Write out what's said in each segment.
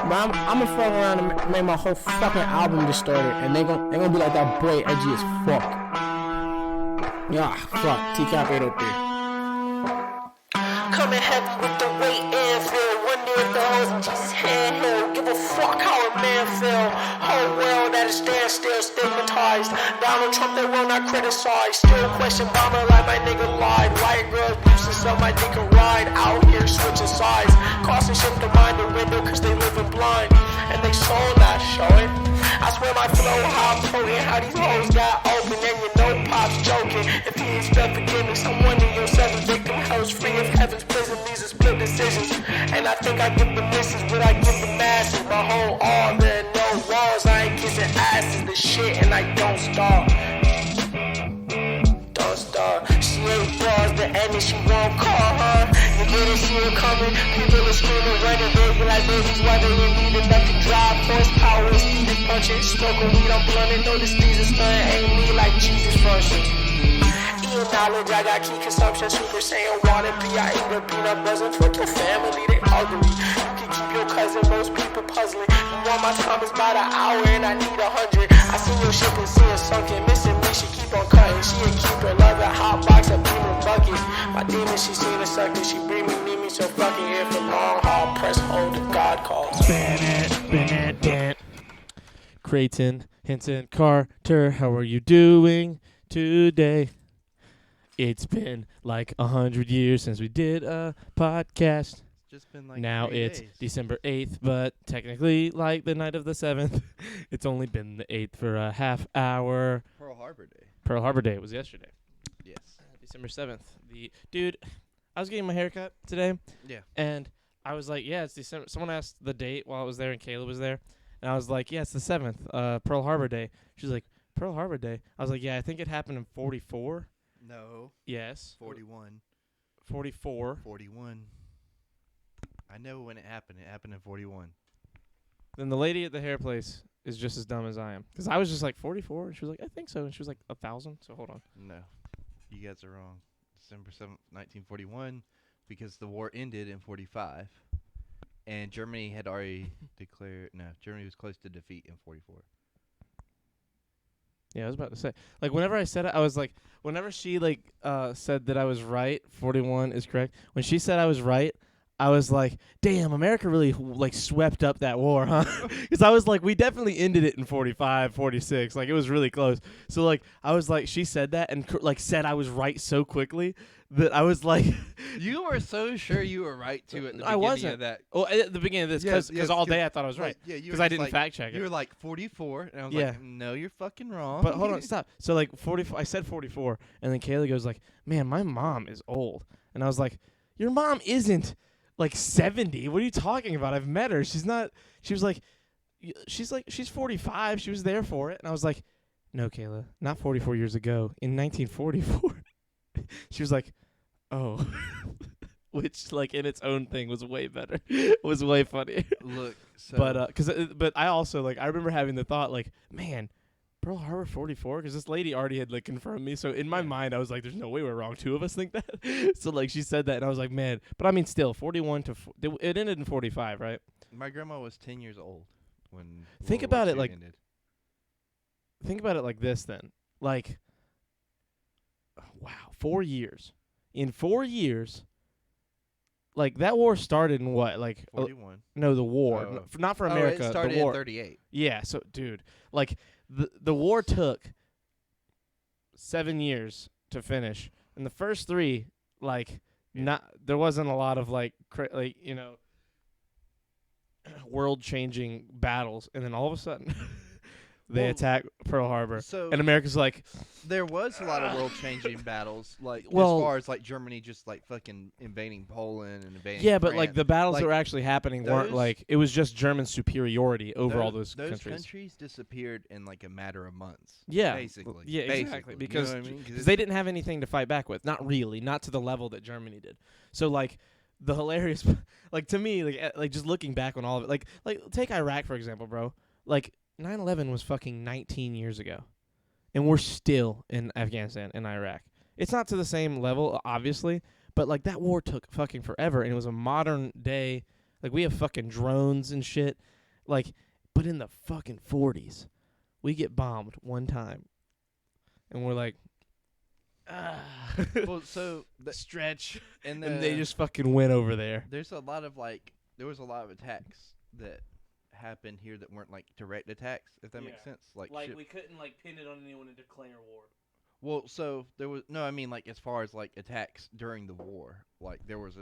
But I'm gonna fuck around and make my whole fucking album distorted, and they gonna be like, that boy edgy as fuck. Yeah, fuck. TCAP 803. Coming heavy with the weight and feel. Wonder if the hoes in Jesus' handheld. Give a fuck how a man feel. Whole world at a standstill, stigmatized. Donald Trump, they will not criticize. Still question bomber like my nigga lied. White girls boosting so my dick can ride. Out here switching sides. Crossing ship to mind the window cause they living blind. And they sold that, show it. I swear my flow, how I'm potent. How these hoes got open and you know Pop's joking. If he expect forgiveness, I'm one of your seven victim hoes. Free of heaven's prison, these are split decisions. And I think I give the misses, but I give the masses. My whole all, there are no walls. I ain't kissing asses, the shit, and I don't stop. Don't stop. She ain't bars, the enemy, she won't call her. You didn't see her coming. People are screaming, running, baby, like babies. Why they didn't need enough to drive? Horsepower is needed, punching. Smoking weed, I'm blunting. Notice these are stunning. Ain't me like Jesus function. Eating knowledge, I got key consumption. Super Saiyan water, I eat the peanut butter. Fuck your family, they ugly. You can keep your cousin, most people puzzling. You want my time is about an hour and I need 100. I see your ship and see it sunken. Missing me, she keep on cutting. She a keeper, love a hot box, a beaming bucket. My demon, she seen a sucker. She bring me, need me, so fucking here for long haul. Press hold, the God calls. Bennett. Creighton, Hinton, Carter, how are you doing today? It's been like 100 years since we did a podcast. Just been like Now 3 it's days. December 8th, but technically like the night of the 7th. It's only been the 8th for a half hour. Pearl Harbor Day. Pearl Harbor Day was yesterday. Yes. December 7th. Dude, I was getting my hair cut today, Yeah. and I was like, yeah, it's December. Someone asked the date while I was there, and Kayla was there. And I was like, yeah, it's the 7th, Pearl Harbor Day. She's like, Pearl Harbor Day? I was like, yeah, I think it happened in 44. No. Yes. 41. 44. 41. I know when it happened. It happened in 41. Then the lady at the hair place is just as dumb as I am. Because I was just like, 44? And she was like, I think so. And she was like, 1,000? So hold on. No. You guys are wrong. December 7th, 1941, because the war ended in 45. And Germany had already declared... No, Germany was close to defeat in 44. Yeah, I was about to say. Like, whenever I said it, I was like, whenever she, like, said that I was right, 41 is correct. When she said I was right, I was like, damn, America really, like, swept up that war, huh? Because I was like, we definitely ended it in 45, 46. Like, it was really close. So, like, I was like, she said that and, like, said I was right so quickly that I was like... You were so sure you were right, too, at the I beginning wasn't. of that. Well, at the beginning of this, because all day I thought I was right. Yeah, Because I didn't fact check it. You were like 44, and I was Yeah. like, no, you're fucking wrong. But hold on, stop. So, like, 44, I said 44, and then Kayla goes like, man, my mom is old. And I was like, your mom isn't, like, 70. What are you talking about? I've met her. She's not, she was like, she's 45. She was there for it. And I was like, no, Kayla, not 44 years ago. In 1944. She was like, oh. Which, like, in its own thing was way better. Was way funnier. Look, so... But I also, like, I remember having the thought, like, man, Pearl Harbor 44? Because this lady already had, like, confirmed me. So in my mind, I was like, there's no way we're wrong. Two of us think that. So, like, she said that, and I was like, man. But, I mean, still, 41 to... it ended in 45, right? My grandma was 10 years old when Think World War about it II like- ended. Think about it like this, then. Like, wow, 4 years. In 4 years... Like, that war started in what? Like, 41. no, the war. Oh. Not for America. It started the war. in 38. Yeah, so, dude, like, the war took 7 years to finish. And the first 3, like, there wasn't a lot of, like, you know, world-changing battles. And then all of a sudden, they attack Pearl Harbor. So And America's like, there was a lot of world-changing battles, like Well- as far as like Germany just like fucking invading Poland and invading. yeah, but, like, France. the battles that Like, were actually happening weren't, those- like, it was just German superiority over all those those countries. disappeared in like a matter of months. Yeah. basically. Yeah, exactly. Basically. Because you know what I mean? 'Cause Because they didn't have anything to fight back with. Not really. Not to the level that Germany did. So, like, the hilarious... like, to me, like just looking back on all of it. Like take Iraq, for example, bro. Like, 9/11 was fucking 19 years ago. And we're still in Afghanistan and Iraq. It's not to the same level, obviously. But, like, that war took fucking forever. And it was a modern day... Like, we have fucking drones and shit. Like, but in the fucking 40s, we get bombed one time, and we're like, Well, so stretch, and and they just fucking went over there. there's a lot of there was a lot of attacks that happened here that weren't like direct attacks, if that makes sense. Like we couldn't pin it on anyone and declare war. well, so there was no, I mean as far as attacks during the war, there was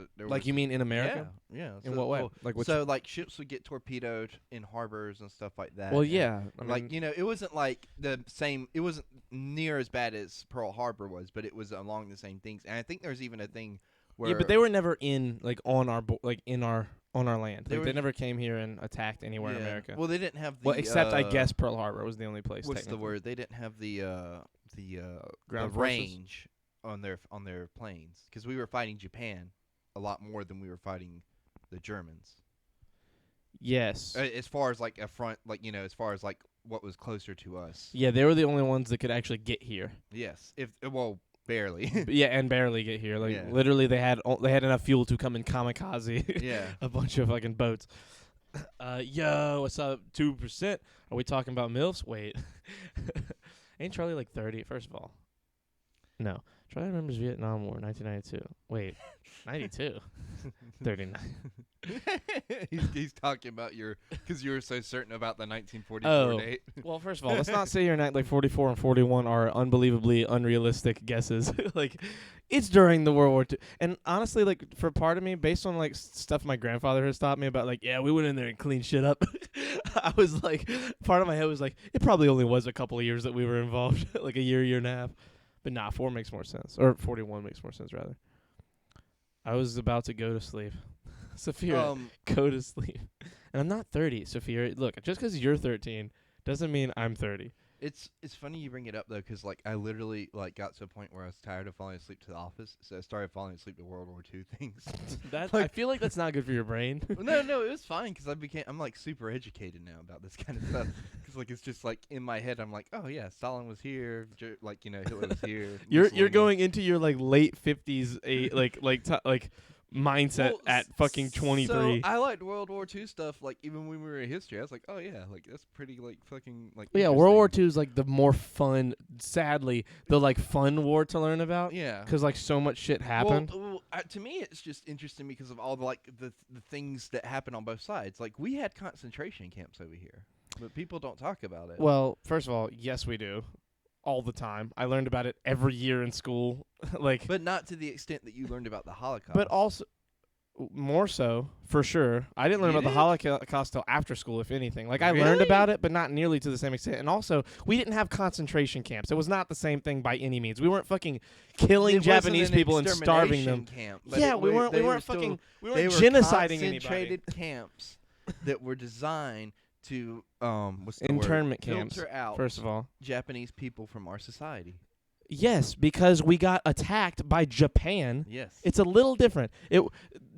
You mean in America? Yeah. In so, what way? well, Like what? so ships would get torpedoed in harbors and stuff like that. Well, and, yeah. I mean, it wasn't like the same. It wasn't near as bad as Pearl Harbor was, but it was along the same things. And I think there's even a thing where yeah, but they were never in on our on our land. They Like, they were- never came here and attacked anywhere in America. Well, they didn't have the. Well, except I guess Pearl Harbor was the only place. What's the technically. word? They didn't have the Ground forces? range on their planes because we were fighting Japan a lot more than we were fighting the Germans. Yes. As far as a front, as far as what was closer to us. Yeah, they were the only ones that could actually get here. Yes, barely. But yeah, and barely get here. Like Yeah. literally, they had enough fuel to come and kamikaze Yeah. a bunch of fucking boats. Yo, what's up? 2%? Are we talking about MILFs? Wait, ain't Charlie like 30? First of all, no. Charlie remembers Vietnam War, 1992. Wait, 92, 39. he's talking about because you were so certain about the 1944 Oh. date. Well, first of all, let's not sit here and act like 44 and 41 are unbelievably unrealistic guesses. It's during the World War II. And honestly, for part of me, based on, stuff my grandfather has taught me about, yeah, we went in there and cleaned shit up. I was part of my head was it probably only was a couple of years that we were involved, a year and a half. But nah, 4 makes more sense. Or 41 makes more sense, rather. I was about to go to sleep. Sophia, go to sleep. And I'm not 30, Sophia. Look, just because you're 13 doesn't mean I'm 30. It's funny you bring it up though, because I literally got to a point where I was tired of falling asleep to The Office, so I started falling asleep to World War II things. I feel like that's not good for your brain. No, it was fine because I'm super educated now about this kind of stuff. Because it's just in my head, I'm like, oh yeah, Stalin was here, Hitler was here. You're Mussolini. going into your late 50s mindset at fucking 23. So I liked World War II stuff. Even when we were in history, I was like, oh yeah, that's pretty fucking Yeah, World War interesting. II is the more fun. Sadly, the fun war to learn about. Yeah. Because so much shit happened. Well, to me, it's just interesting because of all the things that happen on both sides. We had concentration camps over here, but people don't talk about it. Well, first of all, yes, we do. All the time. I learned about it every year in school. But not to the extent that you learned about the Holocaust. But also, more so, for sure. I didn't learn You about the Holocaust till after school, if anything. I learned Really? about it, but not nearly to the same extent. And also, we didn't have concentration camps. It was not the same thing by any means. We weren't fucking killing It wasn't Japanese an people and starving them. extermination camp, but Yeah, it we wa- weren't. they We were weren't still- fucking. We they weren't were genociding anybody. concentrated camps that were designed to what's the Internment word? camps. Filter out First of all, Japanese people from our society. yes, because we got attacked by Japan. Yes. It's a little different.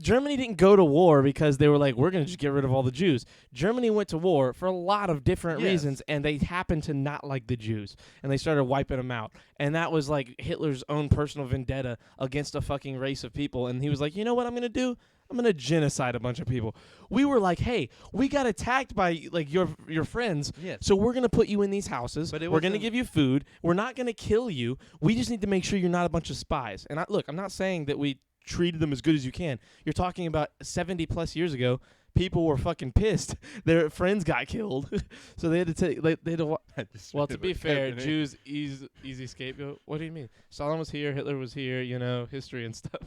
Germany didn't go to war because they were we're going to just get rid of all the Jews. Germany went to war for a lot of different Yes. reasons, and they happened to not like the Jews, and they started wiping them out. And that was Hitler's own personal vendetta against a fucking race of people. And he was like, you know what I'm going to do? I'm going to genocide a bunch of people. We were like, hey, we got attacked by your friends, Yes. so we're going to put you in these houses. But it We're going to wasn't- give you food. We're not going to kill you. We just need to make sure you're not a bunch of spies. And I'm not saying that we treated them as good as you can. You're talking about 70 plus years ago. People were fucking pissed. Their friends got killed, so they had to take. They had to. Well, to be fair, Jews easy scapegoat. What do you mean? Stalin was here, Hitler was here. History and stuff.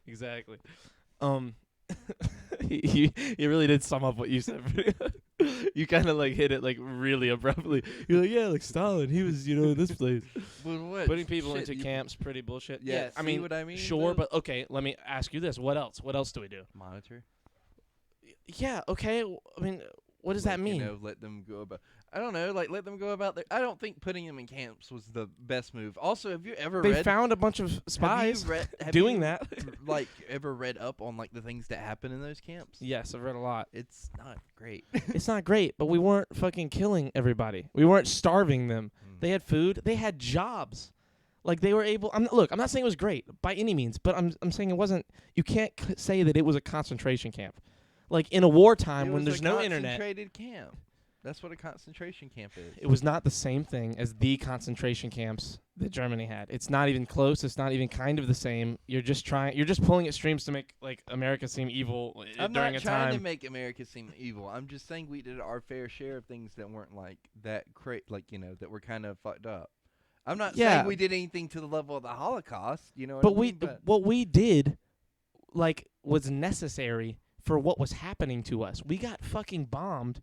Exactly. You really did sum up what you said. You kind of hit it really abruptly. You're yeah, Stalin. He was in this place. Putting people into camps, pretty bullshit. Yeah, I see mean, what I mean, sure, though? but okay. Let me ask you this: What else? What else do we do? Monitor. Yeah. Okay. I mean, what does that mean? Let them go about. I don't know. Let them go about their. I don't think putting them in camps was the best move. Also, have you ever They read? found a bunch of spies have doing you, that. Ever read up on the things that happen in those camps? Yes, I've read a lot. It's not great. It's not great, but we weren't fucking killing everybody. We weren't starving them. They had food. They had jobs. They were able. I'm not saying it was great by any means, but I'm saying it wasn't. You can't say that it was a concentration camp. Like in a wartime It when was there's a no internet. concentrated camp. That's what a concentration camp is. It was not the same thing as the concentration camps that Germany had. It's not even close. It's not even kind of the same. You're just pulling at streams to make like America seem evil I'm during not a trying time. to make America seem evil. I'm just saying we did our fair share of things that weren't like that that were kind of fucked up. I'm not Yeah. saying we did anything to the level of the Holocaust, you know what But I mean? what we did, like, was necessary for what was happening to us. We got fucking bombed,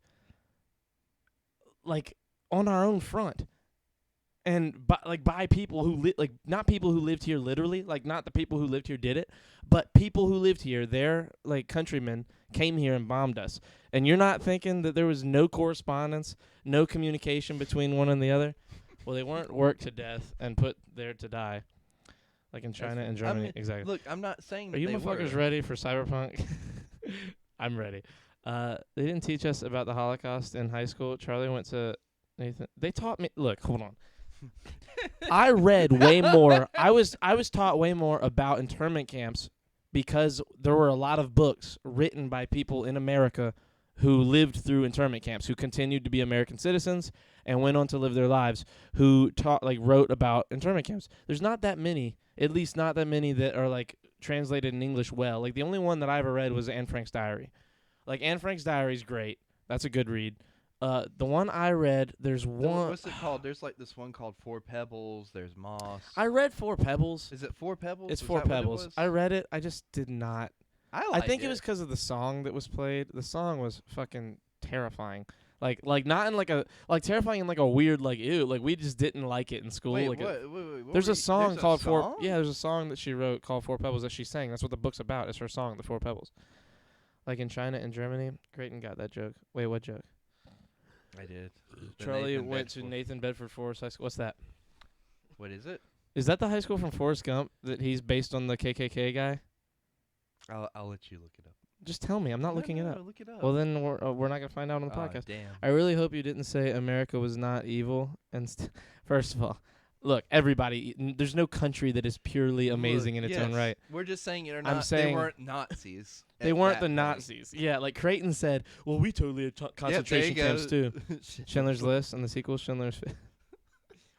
like, on our own front, and by people who not people who lived here literally, like not the people who lived here did it, but people who lived here, their like countrymen came here and bombed us. And you're not thinking that there was no correspondence, no communication between one and the other? Well, they weren't worked to death and put there to die, like in China and Germany. I mean, exactly. Look, I'm not saying Are that you they motherfuckers were. ready for Cyberpunk? I'm ready. They didn't teach us about the Holocaust in high school. Charlie went to Nathan. They taught me. Look, hold on. I read way more. I was taught way more about internment camps because there were a lot of books written by people in America who lived through internment camps, who continued to be American citizens and went on to live their lives, who wrote about internment camps. There's not that many, at least not that many that are like translated in English well. Like the only one that I ever read was Anne Frank's Diary. Like Anne Frank's Diary is great. That's a good read. The one I read, there's one. What's it called? There's like this one called Four Pebbles. There's Moss. I read Four Pebbles. Is it Four Pebbles? It's Is Four that what it Pebbles. was? I read it. I just did not. I think it was because of the song that was played. The song was fucking terrifying. Like not in like a terrifying in like a weird like ew. Like we just didn't like it in school. Wait, like what there's were a song there's called a Four. song? Yeah, there's a song that she wrote called Four Pebbles that she sang. That's what the book's about. It's her song, The Four Pebbles. Like in China and Germany. Creighton got that joke. Wait, what joke? I did. The Charlie Nathan went to Bedford. Nathan Bedford Forest High School. What's that? What is it? Is that the high school from Forrest Gump that he's based on the KKK guy? I'll let you look it up. Just tell me. I'm not looking it No, up. Look it up. Well, then we're not gonna find out on the Aw, podcast. damn. I really hope you didn't say America was not evil. And first of all, look, everybody. There's no country that is purely amazing in its own yes, right. We're just saying they saying weren't Nazis. They at weren't that the point. Nazis. Yeah, like Creighton said. Well, we totally had concentration camps too. Schindler's List and the sequel Schindler's.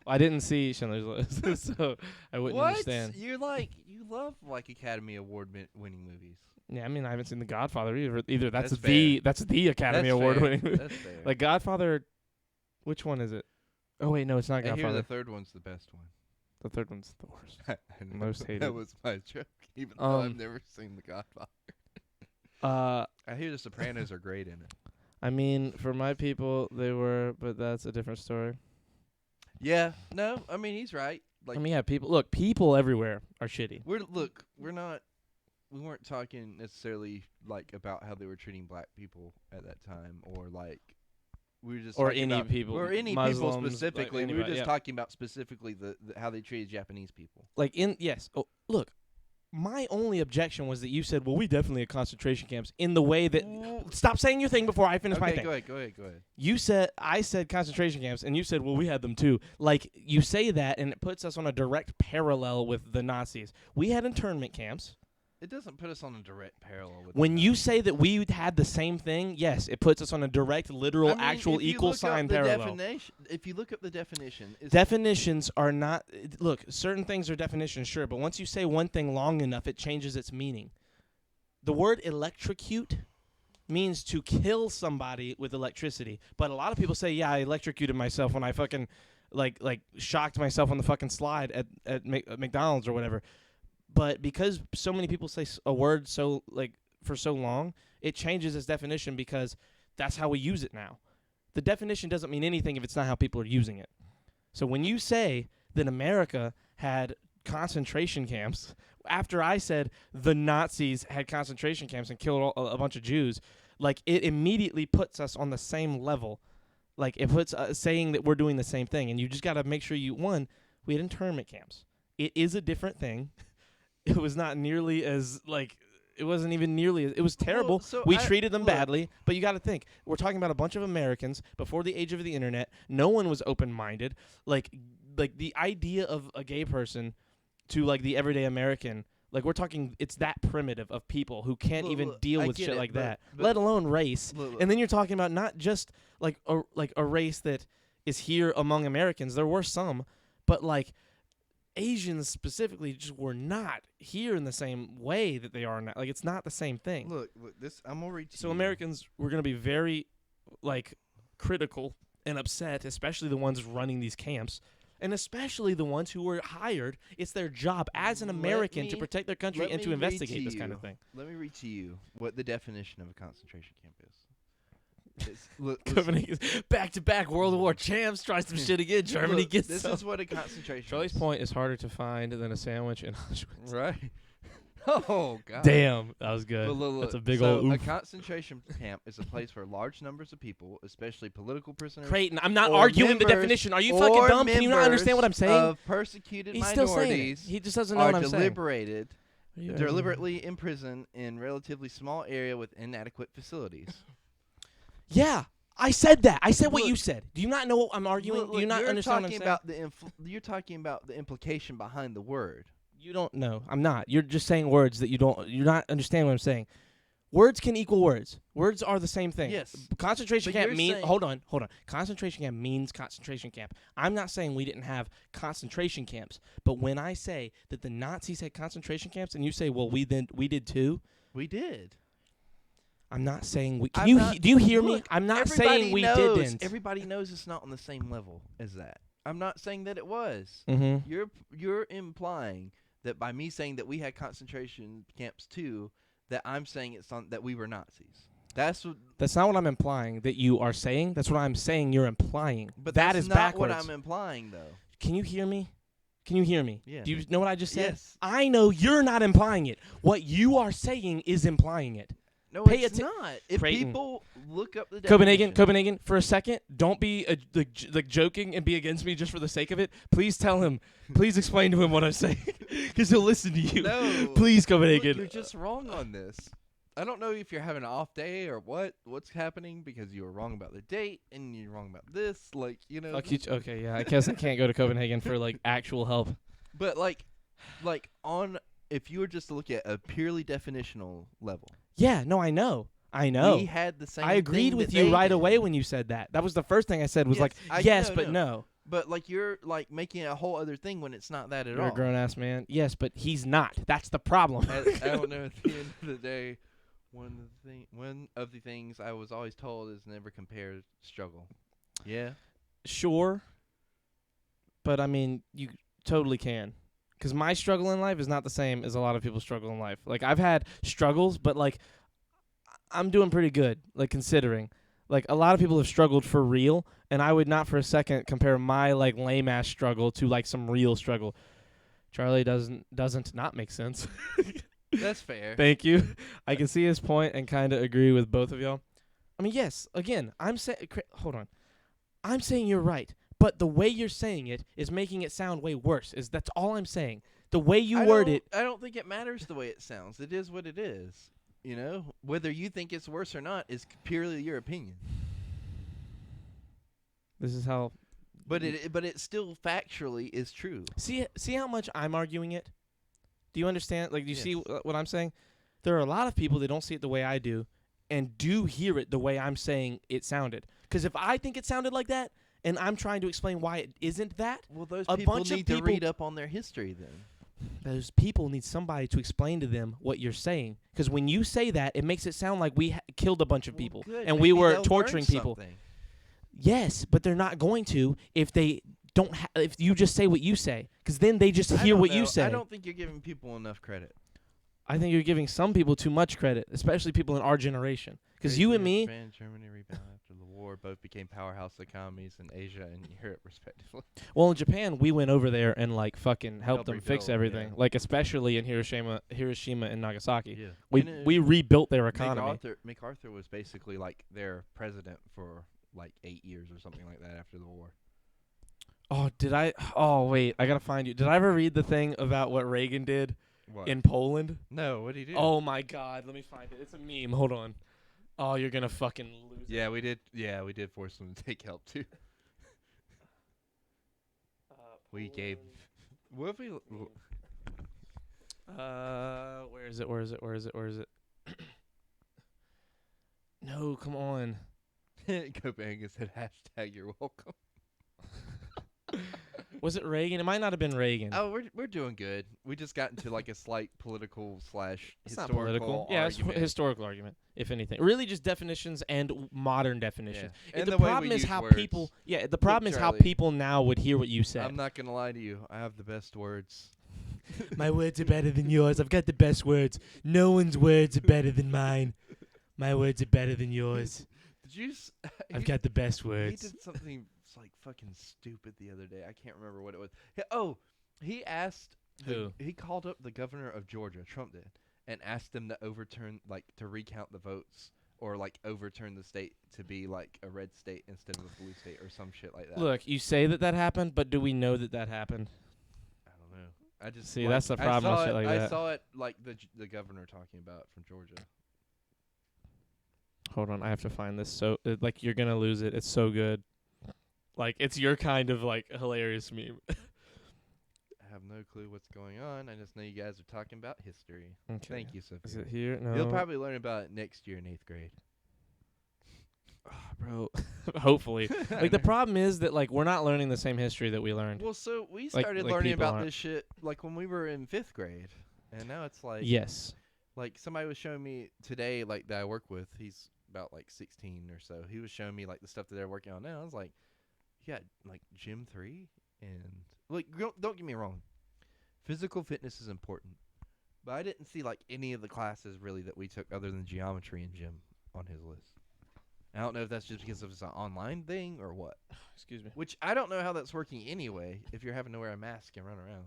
I didn't see Schindler's List, so I wouldn't What? understand. You love like Academy Award winning movies. Yeah, I mean, I haven't seen The Godfather either. That's That's the Academy That's Award fair. winning movie. That's fair. Like Godfather, which one is it? Oh wait, no, it's not I hear Godfather. the third one's the best one. The third one's the worst. I know. Most hated. That was my joke, even though I've Um, never seen The Godfather. I I hear The Sopranos are great in it. mean, for my people, they were, but that's a different story. Yeah, no, I mean he's right. Like I mean, yeah, people everywhere are shitty. we weren't talking necessarily like about how they were treating black people at that time, or like we were just Or talking any about, people, or any Muslims, people like specifically. We were anybody, just yeah. talking about specifically the how they treated Japanese people. Like yes. Oh, look, my only objection was that you said, "Well, we definitely had concentration camps." In the way that, stop saying your thing before I finish my Okay, thing. go ahead. I said concentration camps, and you said, well, we had them too. Like, you say that, and it puts us on a direct parallel with the Nazis. We had internment camps. It doesn't put us on a direct parallel with. When the you Nazis. say that we had the same thing, yes, it puts us on a direct, literal, I mean, actual, if you equal look up sign the parallel. If you look up the definition, it's Definitions are not. Look, certain things are definitions, sure, but once you say one thing long enough, it changes its meaning. The word electrocute means to kill somebody with electricity, but a lot of people say, yeah, I electrocuted myself when I fucking like shocked myself on the fucking slide at McDonald's or whatever. But because so many people say a word so like for so long, it changes its definition because that's how we use it now. The definition doesn't mean anything if it's not how people are using it. So when you say that America had concentration camps, after I said the Nazis had concentration camps and killed a bunch of Jews, like it immediately puts us on the same level. Like it puts saying that we're doing the same thing, and you just got to make sure we had internment camps. It is a different thing. It was not nearly as like. It wasn't even nearly. It was terrible. so We I- treated them look. badly, but you got to think. We're talking about a bunch of Americans before the age of the internet. No one was open-minded. Like the idea of a gay person to like the everyday American Like we're talking, it's that primitive of people who can't Look, even look, deal I with get shit it, like but- that, but- let alone race. Look, And then you're talking about not just like a race that is here among Americans. There were some, but like Asians specifically just were not here in the same way that they are now. Like it's not the same thing. look, this. I'm gonna read to So you. Americans were going to be very like critical and upset, especially the ones running these camps, and especially the ones who were hired. It's their job as an Let American to me- protect their country let and to me read investigate this kind of you- thing. Let me read to you what the definition of a concentration camp is. Look, Copenhagen's back-to-back World War champs. Try some shit again. Germany look, gets this some. is what a concentration. Charlie's is. Point is harder to find than a sandwich in Auschwitz. Right. Oh God. Damn, that was good. But look, That's a big so old A oof. concentration camp is a place where large numbers of people, especially political prisoners, Creighton, I'm not or arguing the members- definition. Are you fucking or dumb? Can you not understand what I'm members saying? Of persecuted He's still saying it. minorities He just doesn't know are what I'm saying. deliberated, What are you- deliberately imprisoned in relatively small area with inadequate facilities. Yeah, I said that. I said what Look- you said. Do you not know what I'm arguing? Look, Do you not you're understand what I'm talking saying? about you're talking about the implication behind the word. You don't know. I'm not. You're just saying words that you don't. You're not understanding what I'm saying. Words can equal words. Words are the same thing. Yes. Concentration But camp you're means. saying- Hold on. Concentration camp means concentration camp. I'm not saying we didn't have concentration camps, but when I say that the Nazis had concentration camps, and you say, well, we did too. We did. I'm not saying we. I'm Can you not- do you hear me? look, I'm not everybody saying we knows, didn't. Everybody knows it's not on the same level as that. I'm not saying that it was. Mm-hmm. You're implying that by me saying that we had concentration camps too, that I'm saying it's on that we were Nazis. That's what. That's not what I'm implying that you are saying. That's what I'm saying you're implying. But that that's is not backwards. what I'm implying, though. Can you hear me? Can you hear me? Yeah. Do you know what I just said? Yes. I know you're not implying it. What you are saying is implying it. No, Pay it's atten- not. If Creighton. people look up the Copenhagen, definition- Copenhagen, for a second, don't be like joking and be against me just for the sake of it. Please tell him. Please explain to him what I'm saying, because he'll listen to you. No. Please, Look, Copenhagen. you're just wrong on this. I don't know if you're having an off day or what's happening because you were wrong about the date and you're wrong about this. Like, you know. Fuck you. Okay, yeah. I guess I can't go to Copenhagen for like actual help. But like on if you were just to look at a purely definitional level, Yeah. No, I know. I know. we had the same. I agreed thing with that you they right did. away when you said that. That was the first thing I said was Yes, like, I- yes, no, but no. no. But like you're like making it a whole other thing when it's not that at You're all. a grown ass man. Yes, but he's not. That's the problem. I don't know. At the end of the day, one of the things I was always told is never compare struggle. Yeah. Sure, but I mean, you totally can. Because my struggle in life is not the same as a lot of people's struggle in life. Like, I've had struggles, but, like, I'm doing pretty good, like, considering. Like, a lot of people have struggled for real, and I would not for a second compare my, like, lame-ass struggle to, like, some real struggle. Charlie doesn't not make sense. That's fair. Thank you. I can see his point and kind of agree with both of y'all. I mean, yes, again, I'm saying, hold on. I'm saying you're right, but the way you're saying it is making it sound way worse. That's all I'm saying. The way you word it. I don't think it matters the way it sounds. It is what it is. You know, whether you think it's worse or not is purely your opinion. This is how. But it still factually is true. See how much I'm arguing it? Do you understand? Like, do you see Yes. what I'm saying? There are a lot of people that don't see it the way I do and do hear it the way I'm saying it sounded. Because if I think it sounded like that and I'm trying to explain why it isn't that, Well, those A people bunch of need to people- read up on their history then. those people need somebody to explain to them what you're saying. Because when you say that, it makes it sound like we killed a bunch of people Well, good. and we Maybe were they'll torturing learn people. something. Yes, but they're not going to if they don't. If you just say what you say, because then they just I hear don't what know. you say. I don't think you're giving people enough credit. I think you're giving some people too much credit, especially people in our generation. Because you and me, Japan, Germany rebounded after the war. Both became powerhouse economies in Asia and Europe, respectively. well, in Japan, we went over there and like fucking helped Helped them fix rebuild, everything. yeah. Like especially in Hiroshima and Nagasaki. Yeah. We rebuilt their economy. MacArthur was basically like their president for like 8 years or something like that after the war. Oh, did I? Oh, wait, I gotta find you. Did I ever read the thing about what Reagan did What? in Poland? No, what did he do? Oh my God, let me find it. It's a meme. Hold on. Oh, you're gonna fucking lose. yeah, we did. Yeah, we did force them to take help too. We gave. What if we? Where is it? Where is it? Where is it? Where is it? No, come on. Copenhagen said hashtag you're welcome. Was it Reagan? It might not have been Reagan. Oh, we're doing good. We just got into like a slight political slash It's not historical political. Yeah, it's argument. historical argument, if anything. Really just definitions and modern definitions. Yeah. And the the way we problem is use how words. people the problem is how Charlie, people now would hear what you said. I'm not gonna lie to you. I have the best words. My words are better than yours. I've got the best words. No one's words are better than mine. My words are better than yours. Did you? I've got the best He words. did something like fucking stupid the other day. I can't remember what it was. He asked. Who? He called up the governor of Georgia, Trump did, and asked him to overturn, like, to recount the votes or like overturn the state to be like a red state instead of a blue state or some shit like that. Look, you say that happened, but do we know that happened? I don't know. I just See, like, that's the problem with shit like I that. saw it like the governor talking about it from Georgia. Hold on, I have to find this. So, like, you're gonna lose it. It's so good. Like, it's your kind of like hilarious meme. I have no clue what's going on. I just know you guys are talking about history. Okay. Thank you, Sophia. Is it here? No. You'll probably learn about it next year in 8th grade. Bro. Hopefully. Like, the problem is that like we're not learning the same history that we learned. Well, so we Like- started like learning people about aren't. this shit like when we were in 5th grade, and now it's like Yes. Like somebody was showing me today, like that I work with. He's about like 16 or so. He was showing me like the stuff that they're working on now. I was like, yeah, like Gym 3 and like don't get me wrong, physical fitness is important, but I didn't see like any of the classes really that we took other than geometry and gym on his list. I don't know if that's just because it's an online thing or what. Excuse me. Which I don't know how that's working anyway. If you're having to wear a mask and run around.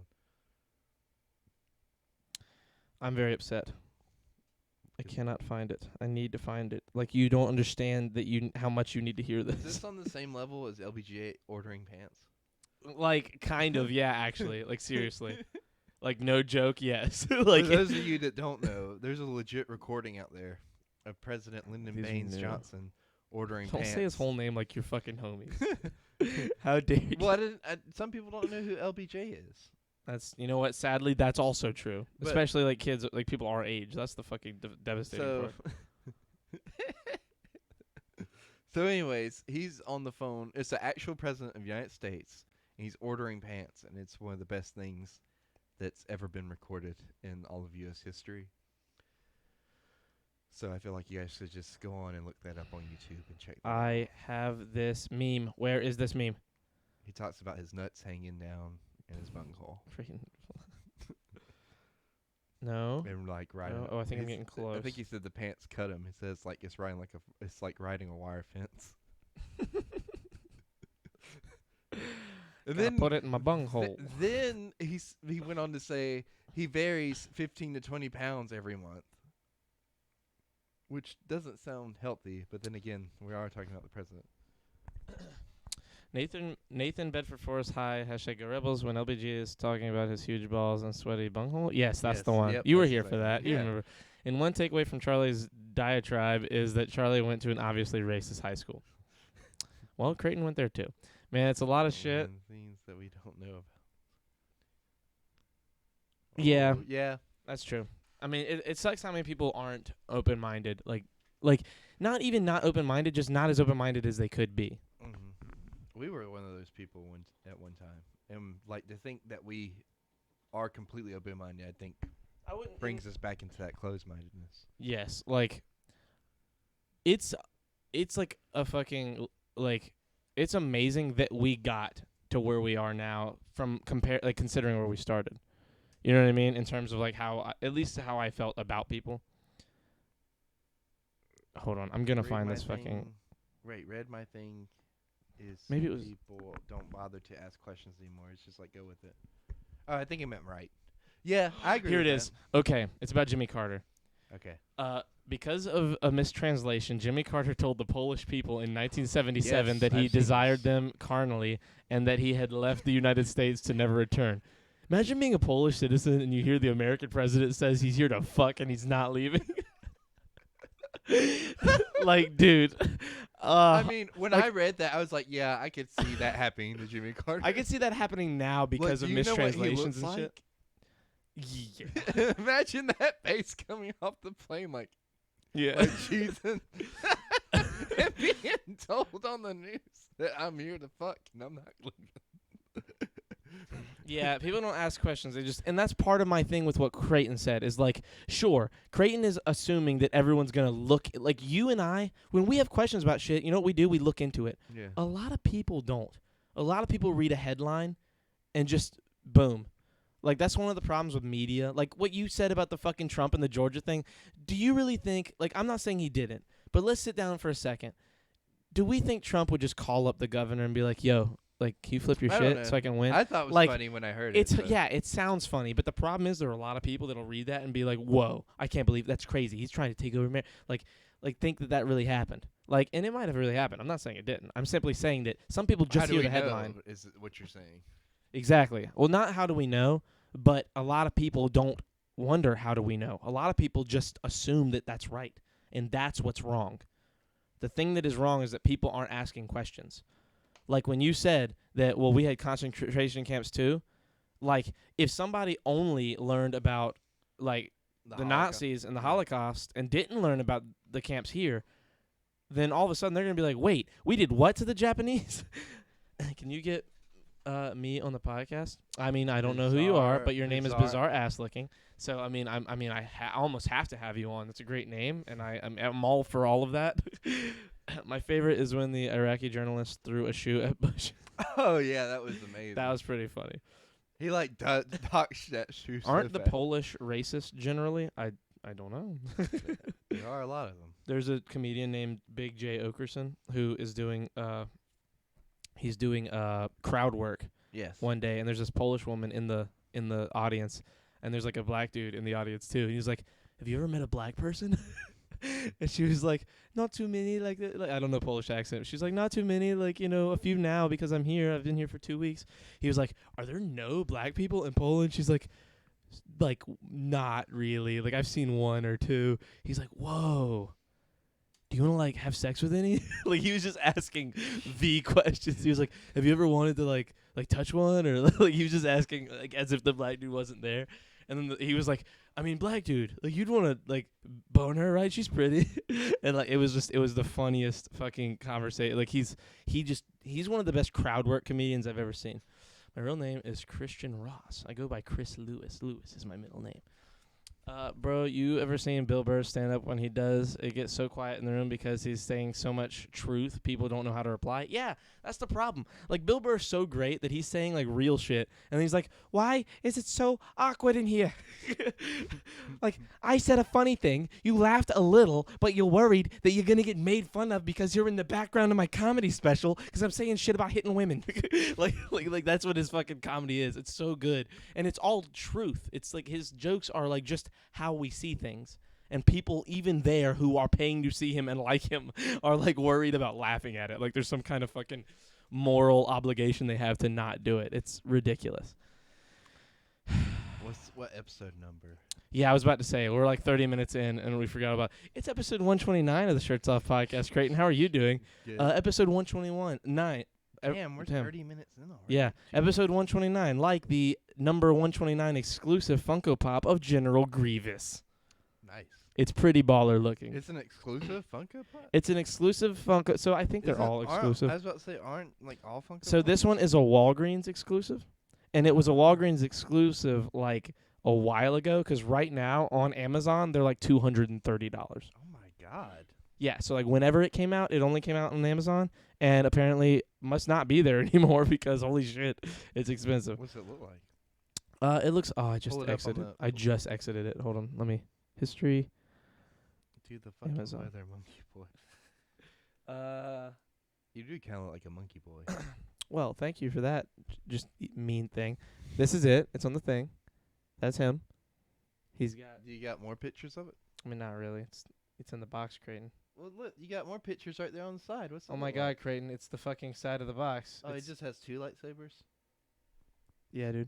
I'm very upset. I cannot find it. I need to find it. Like, you don't understand that how much you need to hear Is this. this on the same level as LBGA ordering pants? Like, kind of, yeah, actually. Like, seriously. Like, no joke, yes. For Like, those of you that don't know, there's a legit recording out there of President Lyndon These are Baines new. Johnson ordering don't pants. say his whole name like you're fucking homies. How dare you? Well, some people don't know who LBJ is. That's, you know what? Sadly, that's also true. But- Especially like kids, like people our age. That's the fucking devastating So, part. so anyways, he's on the phone. It's the actual president of the United States, and he's ordering pants, and it's one of the best things that's ever been recorded in all of U.S. history. So I feel like you guys should just go on and look that up on YouTube and check that out. I have this meme. Where is this meme? He talks about his nuts hanging down in his bunghole. Freaking. No. And like riding. Oh, I think I'm he's- getting I think close. he said the pants cut him. He says like it's like riding a wire fence. And Gotta then put it in my bunghole. then he went on to say he varies 15 to 20 pounds every month, which doesn't sound healthy. But then again, we are talking about the president. Nathan Bedford Forest High #Go Rebels when LBG is talking about his huge balls and sweaty bunghole. Yes, that's the Yes, one. yep, You were that's here for exactly- that. You yeah. remember. And one takeaway from Charlie's diatribe is that Charlie went to an obviously racist high school. Well, Creighton went there too. Man, it's a lot of shit. And things that we don't know about. Yeah. Oh, yeah. That's true. I mean, it sucks how many people aren't open-minded. Like not even not open-minded, just not as open-minded as they could be. Mm-hmm. We were one of those people at one time, and like to think that we are completely open-minded, I think I wouldn't brings us back into that closed-mindedness. Yes, like it's like a fucking like it's amazing that we got to where we are now from considering where we started. You know what I mean? In terms of like at least how I felt about people. Hold on, I'm gonna find this fucking. Read my thing. Is Maybe it was- people don't bother to ask questions anymore. It's just like go with it. Oh, I think it meant right. Yeah, I agree. Here with it is. Okay, it's about Jimmy Carter. that. Okay. Because of a mistranslation, Jimmy Carter told the Polish people in 1977 Yes, that he I've seen desired this. them carnally and that he had left the United States to never return. Imagine being a Polish citizen and you hear the American president says he's here to fuck and he's not leaving. Like, dude. I mean, when like- I read that, I was like, yeah, I could see that happening to Jimmy Carter. I can see that happening now because Look, of do you know what he mistranslations looks and shit. like? Yeah. Imagine that face coming off the plane like Yeah. cheesing. And being told on the news that I'm here to fuck and I'm not leaving. Yeah, people don't ask questions. They just, and that's part of my thing with what Creighton said is like, sure, Creighton is assuming that everyone's gonna look like you and I. When we have questions about shit, you know what we do? We look into it. Yeah. A lot of people don't. A lot of people read a headline and just boom. Like that's one of the problems with media. Like what you said about the fucking Trump and the Georgia thing. Do you really think? Like I'm not saying he didn't, but let's sit down for a second. Do we think Trump would just call up the governor and be like, "Yo, like, can you flip your I don't shit know. so I can win?" I thought it was Like, funny when I heard It's it. but- yeah, it sounds funny, but the problem is there are a lot of people that'll read that and be like, "Whoa, I can't believe that's crazy. He's trying to take over America." Like think that really happened. Like, and it might have really happened. I'm not saying it didn't. I'm simply saying that some people How just do hear we the headline. know, is what you're saying. Exactly. Well, not how do we know, but a lot of people don't wonder how do we know. A lot of people just assume that that's right, and that's what's wrong. The thing that is wrong is that people aren't asking questions. Like when you said that, well, we had concentration camps too. Like if somebody only learned about like the Holocaust. Nazis and the Holocaust and didn't learn about the camps here, then all of a sudden they're going to be like, wait, we did what to the Japanese? Can you get me on the podcast? I mean, I don't know who you are, but your name is Bizarre Ass Licking. So I mean, I almost have to have you on. That's a great name, and I'm all for all of that. My favorite is when the Iraqi journalist threw a shoe at Bush. Oh yeah, that was amazing. That was pretty funny. He like talks that shoe. Aren't so the fast. Polish racist generally? I don't know. There are a lot of them. There's a comedian named Big J Okerson who is doing he's doing crowd work Yes. one day, and there's this Polish woman in the audience, and there's like a black dude in the audience too. And he's like, "Have you ever met a black person?" And she was like, "Not too many." Like I don't know Polish accent. She's like, "Not too many. Like a few now because I'm here. I've been here for 2 weeks." He was like, "Are there no black people in Poland?" She's like, not really. Like I've seen one or two. He's like, "Whoa. Do you want to like have sex with any?" Like he was just asking the questions. He was like, "Have you ever wanted to like touch one?" Or like he was just asking like as if the black dude wasn't there. And then he was like, "I mean, black dude, like you'd want to like bone her, right? She's pretty." And like it was the funniest fucking conversation. Like he's one of the best crowd work comedians I've ever seen. My real name is Christian Ross. I go by Chris Lewis. Lewis is my middle name. Bro, you ever seen Bill Burr stand up when he does? It gets so quiet in the room because he's saying so much truth. People don't know how to reply. Yeah, that's the problem. Like, Bill Burr's so great that he's saying, like, real shit. And he's like, "Why is it so awkward in here?" Like, I said a funny thing. You laughed a little, but you're worried that you're going to get made fun of because you're in the background of my comedy special because I'm saying shit about hitting women. like that's what his fucking comedy is. It's so good. And it's all truth. It's like his jokes are, like, just how we see things, and people even there who are paying to see him and like him are like worried about laughing at it, like there's some kind of fucking moral obligation they have to not do it. It's ridiculous. What episode number? Yeah, I was about to say we're like 30 minutes in and we forgot about it's episode 129 of the Shirts Off podcast. Creighton, how are you doing? Good. Episode 129. Damn, we're 30 minutes in already. Yeah, episode 129, like the number 129 exclusive Funko Pop of General Grievous. Nice. It's pretty baller looking. It's an exclusive Funko Pop? It's an exclusive Funko, so I think they're all Aren't- exclusive. I was about to say, aren't like all Funko So Pops? this one is a Walgreens exclusive, and it was a Walgreens exclusive like a while ago, because right now on Amazon they're like $230. Oh my god. Yeah, so like whenever it came out, it only came out on Amazon, and apparently must not be there anymore because holy shit, it's expensive. What's it look like? It looks. Oh, I just Pull it up on exited. the- I just exited it. Hold on, let me history. Dude, the fucking Amazon. leather monkey boy. You do kind of look like a monkey boy. Well, thank you for that. Just mean thing. This is it. It's on the thing. That's him. He's got. You got more pictures of it? I mean, not really. It's in the box, Creighton. Well, look, you got more pictures right there on the side. What's Oh my God, Creighton! It's the fucking side of the box. Oh, it It's- just has two lightsabers? yeah, dude.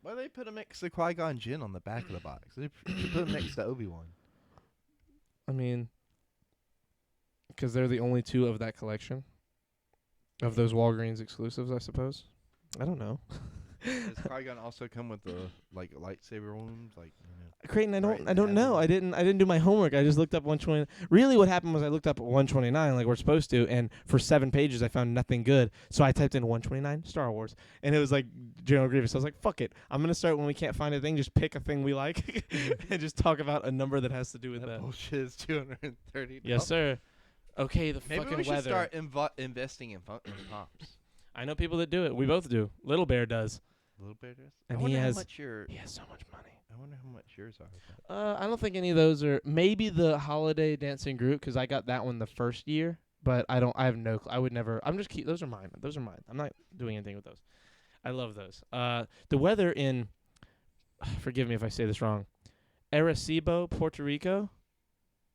Why they put him next to Qui-Gon Jinn on the back of the box? They put him next to Obi-Wan. I mean, because they're the only two of that collection of those Walgreens exclusives, I suppose. I don't know. Is Qui-Gon also come with the like lightsaber wounds? Like, Creighton, I Right don't in the know. I abdomen. didn't do my homework. I just looked up 120. Really, what happened was I looked up 129 like we're supposed to, and for 7 pages I found nothing good. So I typed in 129 Star Wars, and it was like General Grievous. I was like, fuck it. I'm gonna start when we can't find a thing. Just pick a thing we like, and just talk about a number that has to do with that that. bullshit is $230. Yes, sir. Okay, the Maybe fucking we should weather. start investing in pops. I know people that do it. We both do. Little Bear does. Little bit. And I he wonder has- how much your. He has so much money. I wonder how much yours are. I don't think any of those are. Maybe the Holiday Dancing Groot, because I got that one the first year, but I don't. I have no. I would never. I'm just keep. Those are mine. Those are mine. I'm not doing anything with those. I love those. The weather in. Forgive me if I say this wrong. Arecibo, Puerto Rico.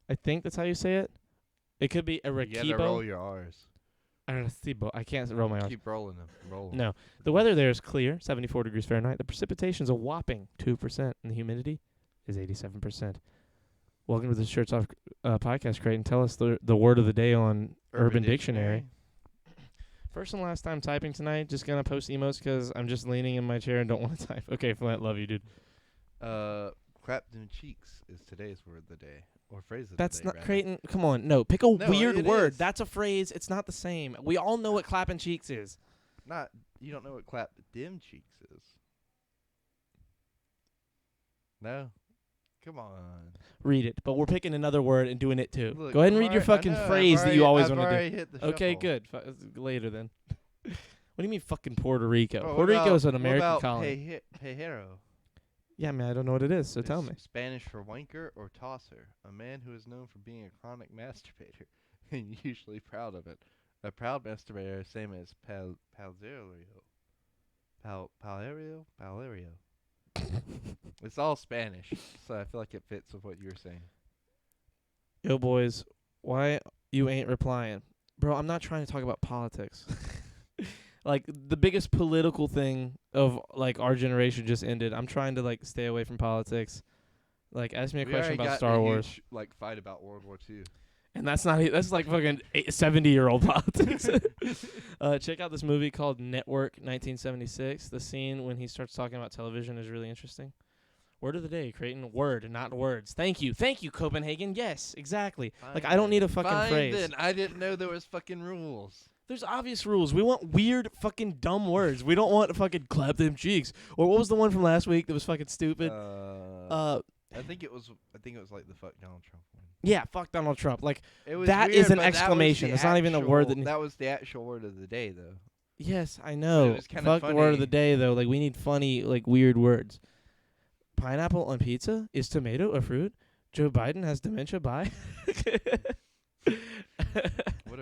I think that's how you say it. It could be You gotta roll Arecibo. your R's. Arecibo. I can't roll my R's. Keep rolling them. Roll 'em. No. The weather there is clear, 74 degrees Fahrenheit. The precipitation's a whopping 2%, and the humidity is 87%. Welcome to the Shirts Off podcast, Creighton. Tell us the word of the day on Urban Dictionary. First and last time typing tonight. Just going to post emotes because I'm just leaning in my chair and don't want to type. Okay, Flint, love you, dude. Crap them cheeks is today's word of the day. Or phrase of the That's day. not, rather. Creighton, come on. No, pick a No, weird it word. is. That's a phrase. It's not the same. We all know what clapping cheeks is. Not. You don't know what clap dim cheeks is. No. Come on. Read it. But we're picking another word and doing it too. Look, Go ahead and I've read your already- I fucking know, I've phrase that you already- always I've want to do. already hit the Okay, shuffle. good. Later then. What do you mean fucking Puerto Rico? Oh, what Puerto Rico about- is an what American about colony. Pejero? Yeah, man, I don't know what it is, so tell It's me. Spanish for wanker or tosser, a man who is known for being a chronic masturbator and usually proud of it. A proud masturbator, same as palzerio. Palerio. It's all Spanish, so I feel like it fits with what you were saying. Yo, boys, why you ain't replying? Bro, I'm not trying to talk about politics. Like, the biggest political thing of, like, our generation just ended. I'm trying to, like, stay away from politics. Like, ask me a We question already about got Star a Wars. huge, like fight about World War II. And that's not, that's like fucking 70-year-old politics. Check out this movie called Network 1976. The scene when he starts talking about television is really interesting. Word of the day, Creighton. Word, not words. Thank you, Copenhagen. Yes, exactly. Like, I don't need a fucking Fine phrase. then. I didn't know there was fucking rules. There's obvious rules. We want weird, fucking dumb words. We don't want to fucking clap them cheeks. Or what was the one from last week that was fucking stupid? I think it was like the fuck Donald Trump one. Yeah, fuck Donald Trump. Like, It was That weird, is an but that was exclamation. the It's not even a word that That was the actual word of the day, though. yes, I know. was kinda Fuck the word of funny. the day, though. Like, we need funny, like, weird words. Pineapple on pizza? Is tomato a fruit? Joe Biden has dementia? Bye? What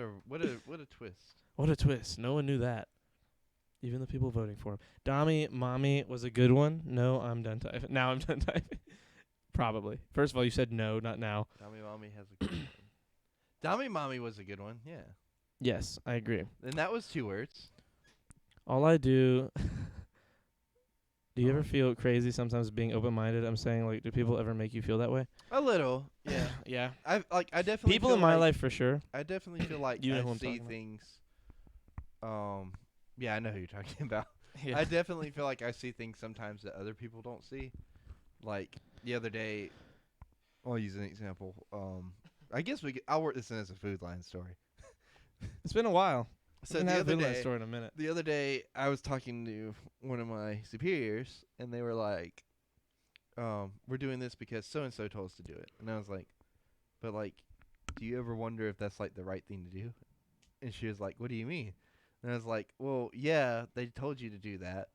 a twist. What a twist. No one knew that. Even the people voting for him. Dommy, Mommy was a good one. No, I'm done typing. Now I'm done typing. Probably. First of all, you said no, not now. Dummy Mommy has a good one. Dummy Mommy was a good one, yeah. Yes, I agree. And that was 2 words. All I do... Do you ever feel crazy sometimes being open-minded? I'm saying, like, do people ever make you feel that way? A little, yeah. Yeah. I definitely People feel in my like, life, for sure. I definitely feel like You know I who I'm see talking about. things. Yeah, I know who you're talking about. Yeah. I definitely feel like I see things sometimes that other people don't see. Like the other day, I'll use an example. I guess I'll work this in as a Food Line story. It's been a while. So We can the have other a Food Line day, story in a minute. the other day, I was talking to one of my superiors, and they were like, "We're doing this because so and so told us to do it." And I was like, "But like, do you ever wonder if that's like the right thing to do?" And she was like, "What do you mean?" And I was like, "Well, yeah, they told you to do that,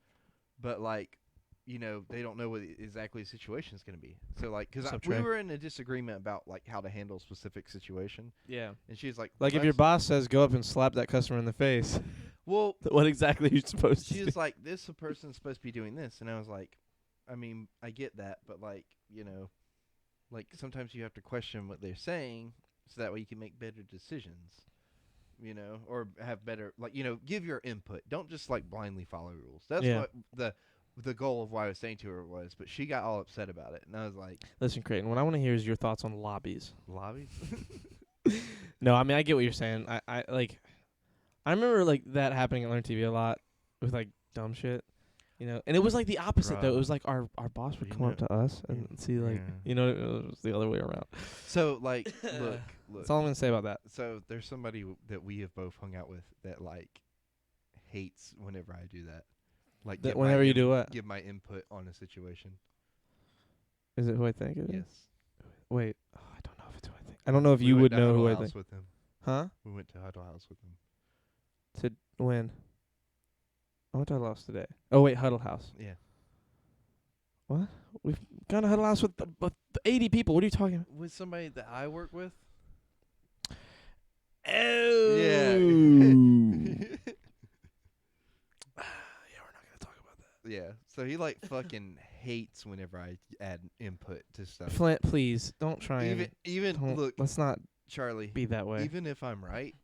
but like, you know, they don't know what exactly the situation is going to be. So like, because So we true. were in a disagreement about like how to handle a specific situation, Yeah. and she's like, Like, if "Well, your that's- boss says, go up and slap that customer in the face, well." what exactly are you supposed to She do? was like, "This person's supposed to be doing this," and I was like, "I mean, I get that, but like, you know, like sometimes you have to question what they're saying, so that way you can make better decisions, you know, or have better, like, you know, give your input. Don't just like blindly follow rules." That's Yeah. what the goal of what I was saying to her was, but she got all upset about it, and I was like, Listen, Creighton, what I want to hear is your thoughts on lobbies. "Lobbies." No, I mean, I get what you're saying. I remember, like, that happening at Learn TV a lot with, like, dumb shit. You know, and it was like the opposite though. It Bruh. was like our boss would You come up know- to us and see like, yeah. you know, it was the other way around. So like, look. That's all I'm gonna say about that. So there's somebody that we have both hung out with that like hates whenever I do that. Like That give my whenever you do what? give my input on a situation. Is it who I think it is? Yes. Wait, I don't know if it's who I think. I don't know if We you went would to know Huddle who I House think. with him. Huh? We went to Huddle House with him. To when? I went to Huddle House today. Oh wait, Huddle House. Yeah. We've gone to Huddle House with the 80 people. What are you talking about? With somebody that I work with. Oh. Yeah. Yeah, we're not gonna talk about that. Yeah. So he like fucking hates whenever I add input to stuff. Flint, please don't try Even and don't, look, let's not Charlie. be that way. Even if I'm right,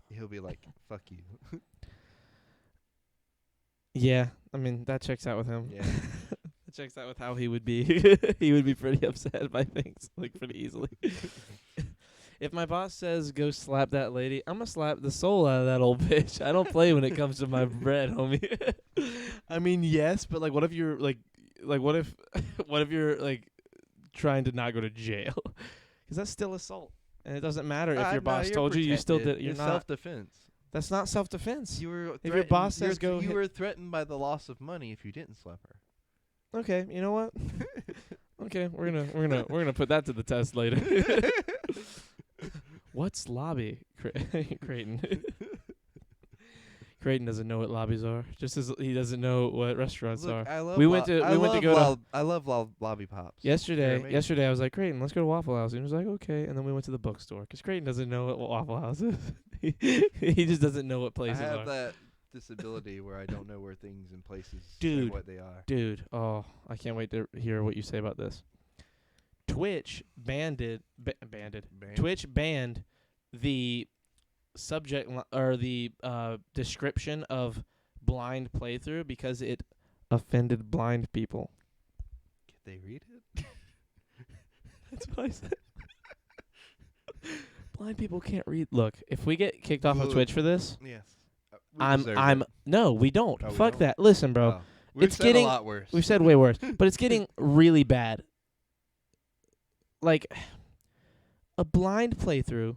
he'll be like, "Fuck you." Yeah, I mean that checks out with him. Yeah. That checks out with how he would be. He would be pretty upset by things like pretty easily. If my boss says go slap that lady, I'm gonna slap the soul out of that old bitch. I don't play when it comes to my bread, homie. I mean, yes, but like, what if you're like what if, what if you're like trying to not go to jail? Because that's still assault, and it doesn't matter if your boss told you still did. You're not. Self-defense. That's not self-defense. You were If your boss says you're go you hit- were threatened by the loss of money if you didn't slap her. Okay, you know what? Okay, we're gonna put that to the test later. What's lobby, Creighton? Creighton doesn't know what lobbies are. Just as he doesn't know what restaurants Look, are. I love We went to go to I love lobby pops. yesterday. amazing. Yesterday, I was like, Creighton, let's go to Waffle House. And he was like, okay. And then we went to the bookstore because Creighton doesn't know what Waffle House is. He just doesn't know what I places have are. that disability where I don't know where things and places Dude. and what they are. Dude, oh, I can't wait to hear what you say about this. Twitch banded. Twitch banned the subject or the description of blind playthrough because it offended blind people. Can they read it? That's what I said. Blind people can't read. Look, if we get kicked off of Look. Twitch for this, Yes. We deserve I'm it. no, we don't. Oh, we Fuck don't? that. Listen, bro. Oh. We've it's said getting- a lot worse. We've said way worse, but it's getting really bad. Like, a blind playthrough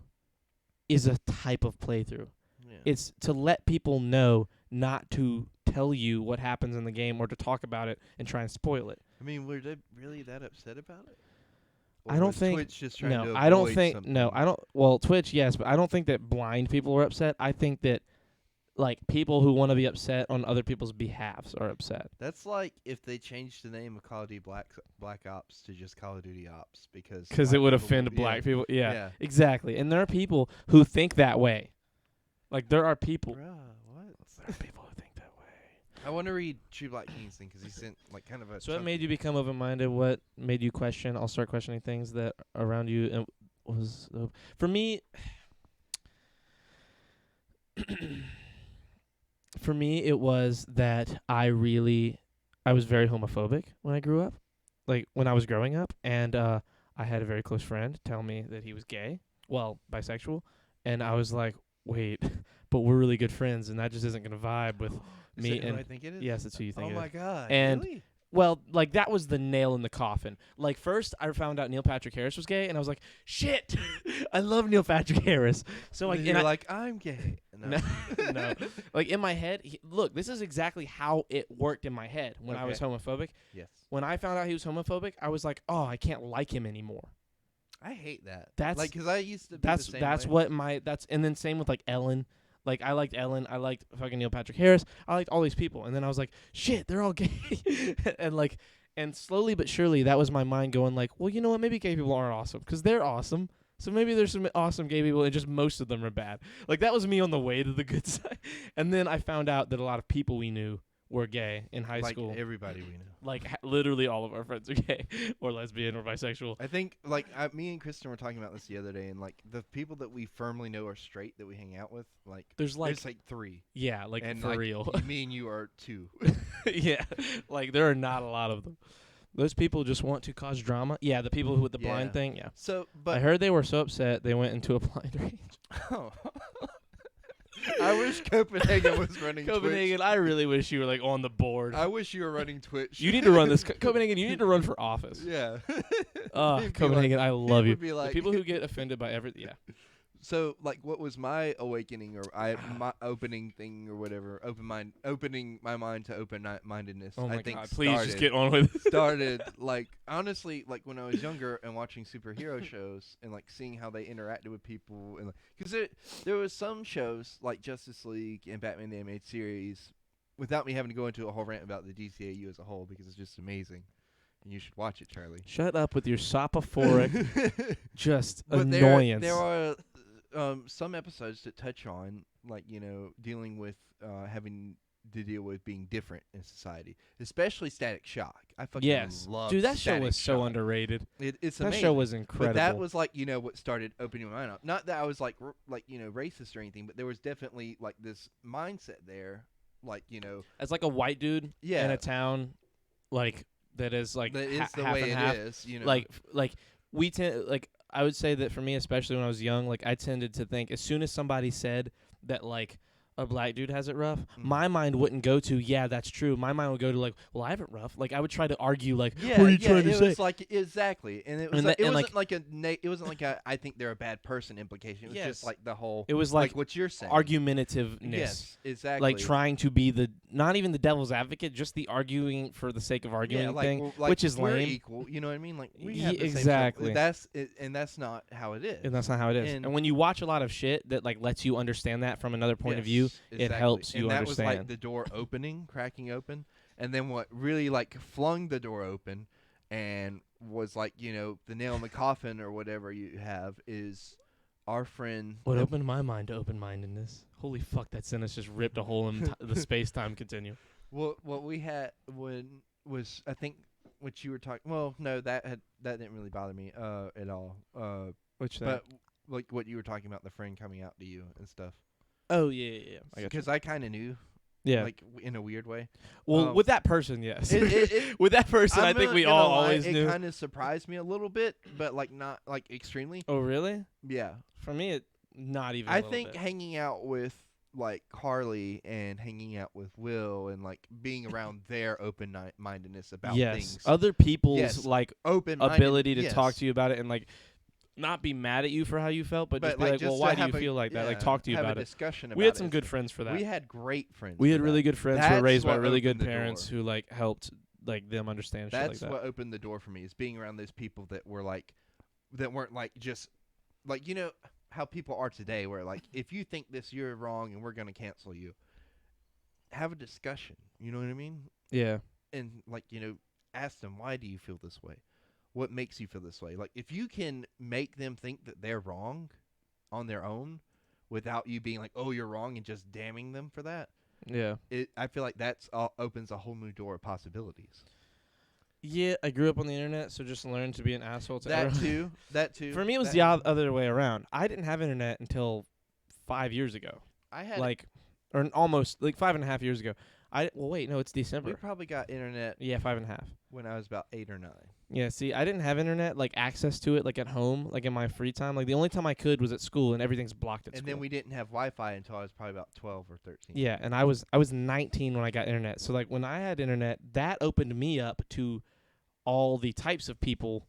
is a type of playthrough. Yeah. It's to let people know not to tell you what happens in the game or to talk about it and try and spoil it. I mean, were they really that upset about it? I don't was think- Twitch just trying to No, I don't avoid think. something? No, I don't. Well, Twitch, yes, but I don't think that blind people are upset. I think that like people who want to be upset on other people's behalves are upset. That's like if they changed the name of Call of Duty Black Ops to just Call of Duty Ops because Because black it would people offend yeah. black people. Yeah, Yeah. exactly. And there are people who think that way. Like there are people. Bruh, what? There are people who think that way. I want to read True Black Kings thing because he sent like kind of a. So what chunk- made you become open-minded? What made you question? I'll start questioning things that around you. And was for me. For me, it was that I was very homophobic when I grew up, like when I was growing up, and I had a very close friend tell me that he was gay, well, bisexual, and I was like, wait, but we're really good friends, and that just isn't gonna vibe with Is me that who and I think it is? yes, that's who you think. Oh it my is. god! And- really? Well, like that was the nail in the coffin. Like first, I found out Neil Patrick Harris was gay, and I was like, shit, I love Neil Patrick Harris. So like, And and you're I- like, I'm gay. No. no. Like in my head, look, this is exactly how it worked in my head when I was Okay. homophobic. Yes. When I found out he was homophobic, I was like, oh, I can't like him anymore. I hate that. That's- like because I used to. Be That's the same that's way. what my that's and then same with like Ellen. Like I liked Ellen, I liked fucking Neil Patrick Harris, I liked all these people, and then I was like, shit, they're all gay, and slowly but surely that was my mind going like, well, you know what, maybe gay people aren't awesome because they're awesome. So maybe there's some awesome gay people and just most of them are bad. Like that was me on the way to the good side. And then I found out that a lot of people we knew were gay in high like school. everybody we know. Like literally all of our friends are gay or lesbian or bisexual. I think like me and Kristen were talking about this the other day, and like the people that we firmly know are straight that we hang out with, like There's like there's like 3, yeah, like and for like, real. me and you are 2. Yeah, like there are not a lot of them. Those people just want to cause drama. Yeah, the people who with the blind Yeah. thing. Yeah, So, I but heard they were so upset they went into a blind range. oh. I wish Copenhagen was running Copenhagen, I really wish you were like on the board. Twitch. I wish you were running Twitch. You need to run this. Copenhagen, you need to run for office. Yeah. He'd be Copenhagen, like- I love he you. would be like- The people who get offended by everything, yeah. So, like, what was my awakening or my opening thing or whatever? Opening my mind to open-mindedness. Oh my I think God, please just started- get on with it. started like honestly like when I was younger and watching superhero shows and like seeing how they interacted with people and because there was some shows like Justice League and Batman the Animated Series without me having to go into a whole rant about the DCAU as a whole because it's just amazing and you should watch it, Charlie. Shut up with your sopophoric, just But annoyance. there are some episodes that touch on like dealing with having to deal with being different in society, especially Static Shock. I fucking Yes, love dude, that show Static was so Shock. underrated. It's That amazing. show was incredible. But that was like what started opening my mind up. Not that I was like racist or anything, but there was definitely like this mindset there, like as like a white dude in Yeah. a town, like that is like that is the half way and it half. is. Like we tend like I would say that for me, especially when I was young, like I tended to think as soon as somebody said that like a black dude has it rough, my mind wouldn't go to that's true. My mind would go to like, well, I have it rough. Like I would try to argue like, what are you trying to it say? was like exactly, and it was And like, the- it and, wasn't like it wasn't like a I think they're a bad person implication. It was Yes. just like the whole. It was like like what you're saying. argumentativeness. Yes, exactly. Like trying to be not even the devil's advocate, just the arguing for the sake of arguing like, thing, well, like, which is we're lame. equal. You know what I mean? Like we Ye- have the same exactly. That's it, and that's not how it is. And that's not how it is. And- And when you watch a lot of shit that like lets you understand that from another point of view, Yes, it exactly. helps you and that understand. was like the door opening, cracking open, and then what really like flung the door open, and was like the nail in the coffin or whatever you have is our friend. What opened my mind to open-mindedness? Holy fuck, that sentence just ripped a hole in the space-time continuum. What we had when was I think what you were talking. Well, no, that didn't really bother me at all. Which But like what you were talking about, the friend coming out to you and stuff. oh yeah. I got you. Because I kind of knew, Yeah. like in a weird way. Well, with that person, yes. it- with that person, I I'm think not we gonna all lie, always it knew. kind of surprised me a little bit, but like not like extremely. Oh really? Yeah, For me, it not even. a I little think bit. hanging out with like Carly and hanging out with Will and like being around their open-mindedness about yes, things, other people's Yes. like open-minded ability to yes. talk to you about it and like not be mad at you for how you felt, but just be like, like, well, to why do you have a- feel like that? Like yeah, talk to you have about a it. discussion We had about some it. good friends for that. We had great friends. We for had that. really good friends who were That's raised by what really opened good the parents door. who like helped like them understand shit like That's that. what opened the door for me is being around those people that were like, that weren't like just like how people are today, where like if you think this, you're wrong, and we're gonna cancel you. Have a discussion. You know what I mean? Yeah. And like ask them, why do you feel this way? What makes you feel this way? Like if you can make them think that they're wrong on their own without you being like, oh, you're wrong, and just damning them for that, Yeah. I feel like that's opens a whole new door of possibilities. Yeah, I grew up on the internet, so just learn to be an asshole to That everyone. too. That too. For me, it was that- the other way around. I didn't have internet until 5 years ago. I had Like, or almost, like 5.5 years ago. Well, wait, no, it's we December. probably got internet Yeah, 5.5. when I was about 8 or 9. Yeah, see, I didn't have internet, like, access to it, like, at home, like, in my free time. Like, the only time I could was at school, and everything's blocked at And school. then we didn't have Wi-Fi until I was probably about 12 or 13. Yeah, and I was 19 when I got internet. So, like, when I had internet, that opened me up to all the types of people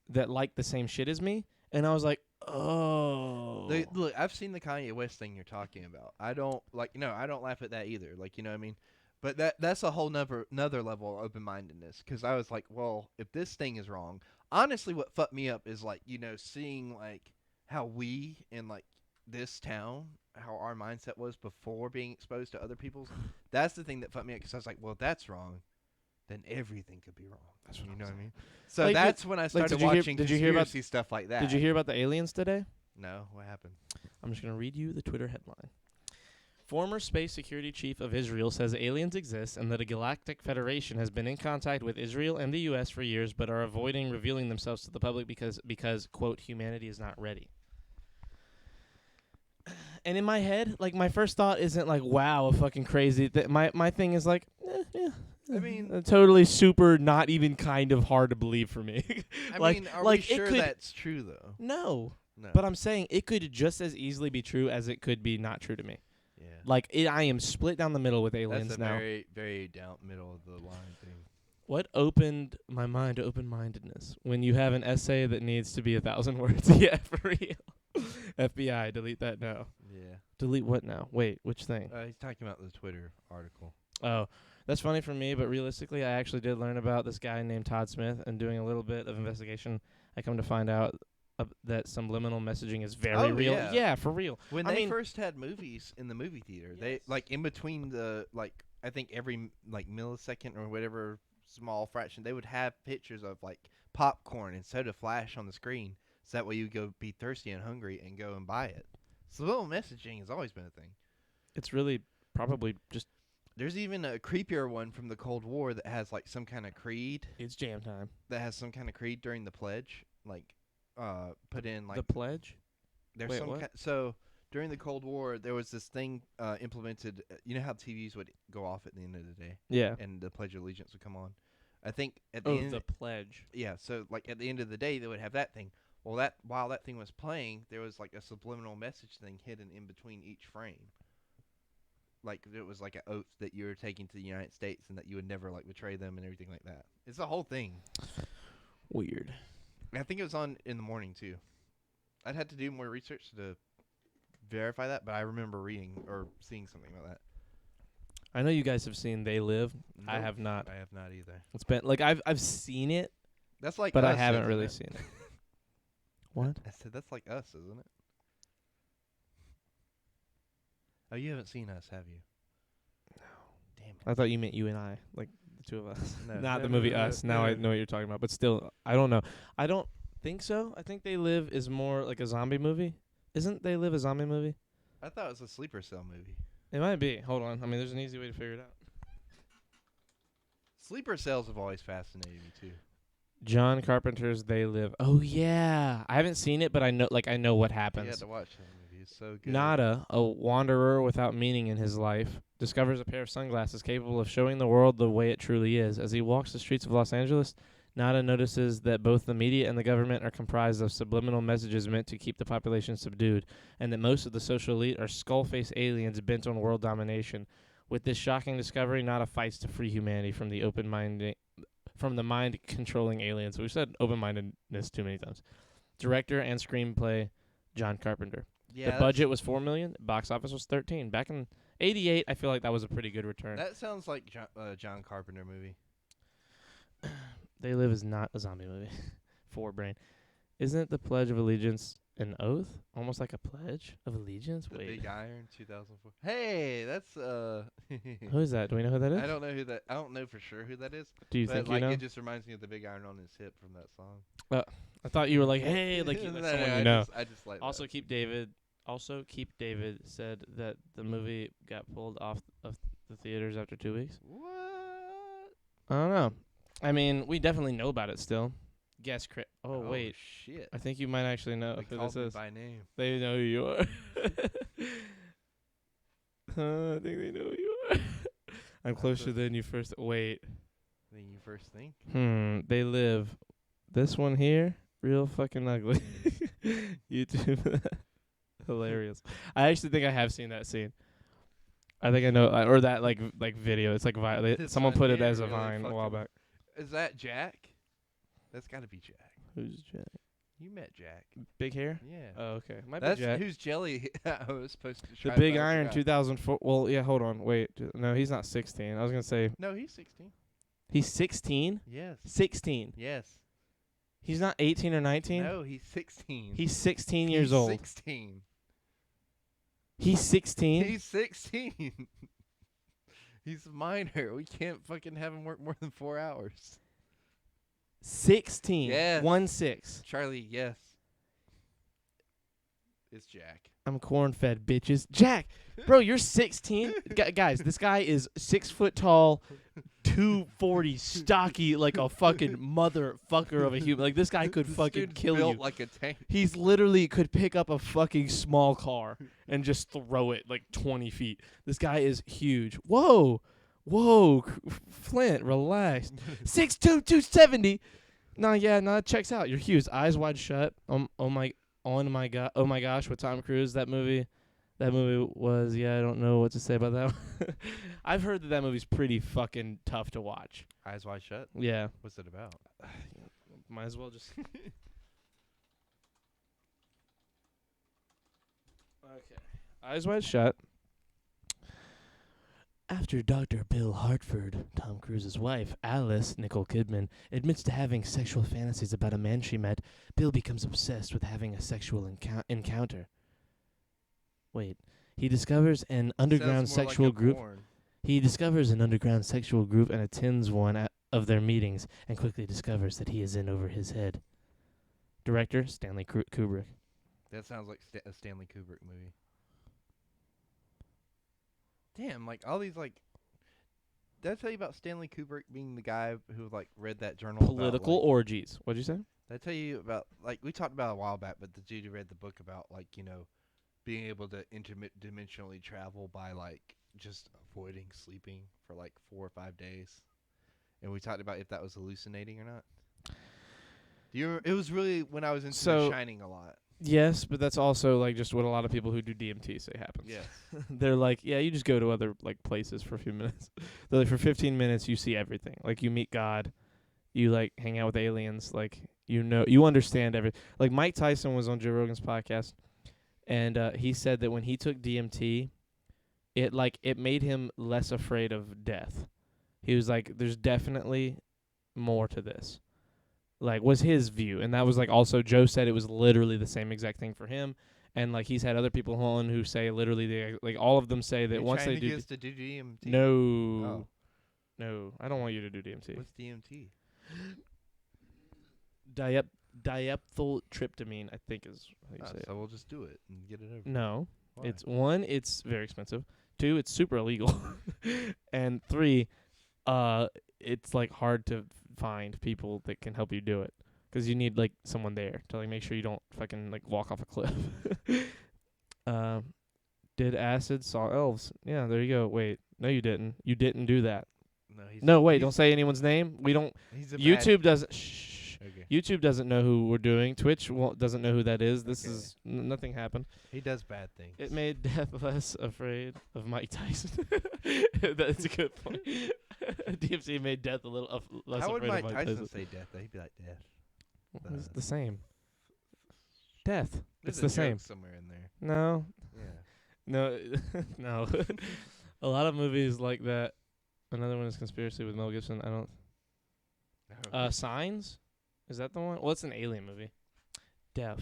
that like the same shit as me. And I was like, oh. Look, I've seen the Kanye West thing you're talking about. I don't I don't laugh at that either. Like, you know what I mean? But that's a whole another level of open-mindedness, because I was like, well, if this thing is wrong, honestly, what fucked me up is like, seeing like how we in like this town, how our mindset was before being exposed to other people's. That's the thing that fucked me up, because I was like, well, if that's wrong, then everything could be wrong. That's what you I'm know what I saying. mean? So Like, that's when I started did you hear- watching did you hear about- conspiracy stuff like that. Did you hear about the aliens today? No, what happened? I'm just going to read you the Twitter headline. Former space security chief of Israel says aliens exist and that a galactic federation has been in contact with Israel and the U.S. for years but are avoiding revealing themselves to the public because quote, humanity is not ready. And in my head, like, my first thought isn't like, wow, fucking crazy. My thing is like, yeah. I mean, Totally super not even kind of hard to believe for me. I like, mean, are like we it sure could- that's true though? No. No. But I'm saying it could just as easily be true as it could be not true to me. Yeah. Like I am split down the middle with aliens That's a now. very, very down middle of the line thing. What opened my mind to open-mindedness? When you have an essay that needs to be 1,000 words. Yeah, for real. FBI, delete that now. Yeah. Delete what now? Wait, which thing? He's talking about the Twitter article. Oh, that's funny for me, but realistically, I actually did learn about this guy named Todd Smith, and doing a little bit of investigation, I come to find out that subliminal messaging is very real. Yeah. For real. When I they mean- first had movies in the movie theater, they Yes. like in between the I think every millisecond or whatever small fraction, they would have pictures of like popcorn and soda flash on the screen, so that way you go be thirsty and hungry and go and buy it. Subliminal messaging has always been a thing. It's really probably just There's even a creepier one from the Cold War that has like some kind of creed it's jam time. during the pledge, put in like The pledge? there's wait, some what? so during the Cold War there was this thing implemented. You know how TVs would go off at the end of the day Yeah. and the Pledge of Allegiance would come on. I think at the Oh, end, the pledge. yeah. So like at the end of the day, they would have that thing. Well, that while that thing was playing, there was like a subliminal message thing hidden in between each frame. Like it was like an oath that you were taking to the United States and that you would never like betray them and everything like that. It's the whole thing. Weird. And I think it was on in the morning too. I'd had to do more research to verify that, but I remember reading or seeing something about that. I know you guys have seen They Live. I Nope. have not. I have not either. It's been like I've seen it, That's like but I Us, haven't isn't really it? seen it. What? I said that's like Us, isn't it? Oh, you haven't seen Us, have you? No. Damn it. I thought you meant you and I, like the two of us, No. not No, the no, movie no, Us. no, Now I no. know what you're talking about, but still, I don't know. I don't think so. I think They Live is more like a zombie movie. Isn't They Live a zombie movie? I thought it was a sleeper cell movie. It might be. Hold on. I mean, there's an easy way to figure it out. Sleeper cells have always fascinated me too. John Carpenter's They Live. Oh yeah, I haven't seen it, but I know what You happens. had to watch that movie. It's so good. Nada, a wanderer without meaning in his life, discovers a pair of sunglasses capable of showing the world the way it truly is. As he walks the streets of Los Angeles, Nada notices that both the media and the government are comprised of subliminal messages meant to keep the population subdued, and that most of the social elite are skull-faced aliens bent on world domination. With this shocking discovery, Nada fights to free humanity from the mind-controlling aliens. We've said open-mindedness too many times. Director and screenplay, John Carpenter. Yeah, The budget was $4 million. Box office was 13. Back in '88, I feel like that was a pretty good return. that sounds like John Carpenter movie. They Live is not a zombie movie. For brain. Isn't the Pledge of Allegiance an oath? Almost like a Pledge of Allegiance? The Wait. Big Iron 2004. Hey, that's Who is that? Do we know who that is? I don't know who that. I don't know for sure who that is. Do you but think like you know? it just reminds me of the Big Iron on his hip from that song. I thought you were like, hey, like, you, like No, someone I you know. I just like Also, that. Keep David said that the movie got pulled off of the theaters after 2 weeks. What? I don't know. I mean, we definitely know about it still. Guess Chris. Oh, wait. Shit. I think you might actually know They who called this me is. by name. They know who you are. I think they know who you are. I'm closer than you first. Wait. Then you first think. They Live. This one here, real fucking ugly. YouTube. Hilarious. I actually think I have seen that scene. I think I know, or that like video. It's like This someone one put it here as a really vine a while fucking- back. Is that Jack? That's got to be Jack. Who's Jack? You met Jack. Big hair? Yeah. Oh, okay. Might That's be Jack. who's Jelly. I was supposed to The try. Big but I Iron forgot. 2004. Well, yeah. Hold on. Wait. No, he's not 16. I was gonna say No, he's 16. he's 16. Yes. 16. Yes. He's not 18 or 19. No, he's 16. He's 16 years He's old. 16. He's 16. He's 16. He's a minor. We can't fucking have him work more than 4 hours. 16. Yes. 1-6. Charlie, yes. It's Jack. I'm corn-fed, bitches. Jack, bro, you're 16. Guys, this guy is 6 foot tall, 240, stocky, like a fucking motherfucker of a human. Like, this guy could This fucking dude's kill built you. like a tank. He's literally could pick up a fucking small car and just throw it like 20 feet. This guy is huge. Whoa. Flint, relax. 6'2", 270. No, it checks out. You're huge. Eyes wide shut. Oh my god. Oh my gosh, with Tom Cruise, that movie. That movie was, I don't know what to say about that one. I've heard that movie's pretty fucking tough to watch. Eyes Wide Shut. Yeah. What's it about? Might as well just. Okay. Eyes Wide Shut. After Dr. Bill Hartford, Tom Cruise's wife, Alice, Nicole Kidman, admits to having sexual fantasies about a man she met, Bill becomes obsessed with having a sexual encounter. Wait. He discovers an underground Sounds more sexual like a group. porn. He discovers an underground sexual group and attends one of their meetings and quickly discovers that he is in over his head. Director, Stanley Kubrick. That sounds like a Stanley Kubrick movie. Damn, like all these like. Did I tell you about Stanley Kubrick being the guy who like read that journal? Political about, like, orgies. What'd you say? Did I tell you about like we talked about it a while back, but the dude who read the book about like being able to interdimensionally travel by like just avoiding sleeping for like 4 or 5 days, and we talked about if that was hallucinating or not. Do you remember? It was really when I was into The Shining a lot. Yes, but that's also like just what a lot of people who do DMT say happens. Yes. They're like, yeah, you just go to other like places for a few minutes. They're like, for 15 minutes you see everything. Like you meet God, you like hang out with aliens, like you understand everything. Like Mike Tyson was on Joe Rogan's podcast, and he said that when he took DMT, it made him less afraid of death. He was like, there's definitely more to this. Like, was his view. And that was, like, also Joe said it was literally the same exact thing for him. And, like, he's had other people on who say literally, like, all of them say that You're once trying they to do... get us to do DMT? No. Oh. No. I don't want you to do DMT. What's DMT? Diethyltryptamine, I think is how you say it. So we'll just do it and get it over. No. Why? It's 1, it's very expensive. 2, it's super illegal. And 3, it's, like, hard to find people that can help you do it, because you need like someone there to like make sure you don't fucking like walk off a cliff. Did acid saw elves? Yeah, there you go. Wait, no, you didn't. You didn't do that. No, Wait, don't say anyone's name. We don't. YouTube doesn't. Shh. Okay. YouTube doesn't know who we're doing. Twitch doesn't know who that is. This Okay. is nothing happened. He does bad things. It made death less afraid of Mike Tyson. That's a good point. DMC made death a little less How would afraid Mike of Mike Tyson say death? Though? He'd be like death. It's the same. Death. There's It's the a same. joke somewhere in there. No. Yeah. No. No. A lot of movies like that. Another one is Conspiracy with Mel Gibson. I don't. Signs? Is that the one? Well, it's an alien movie. Deaf.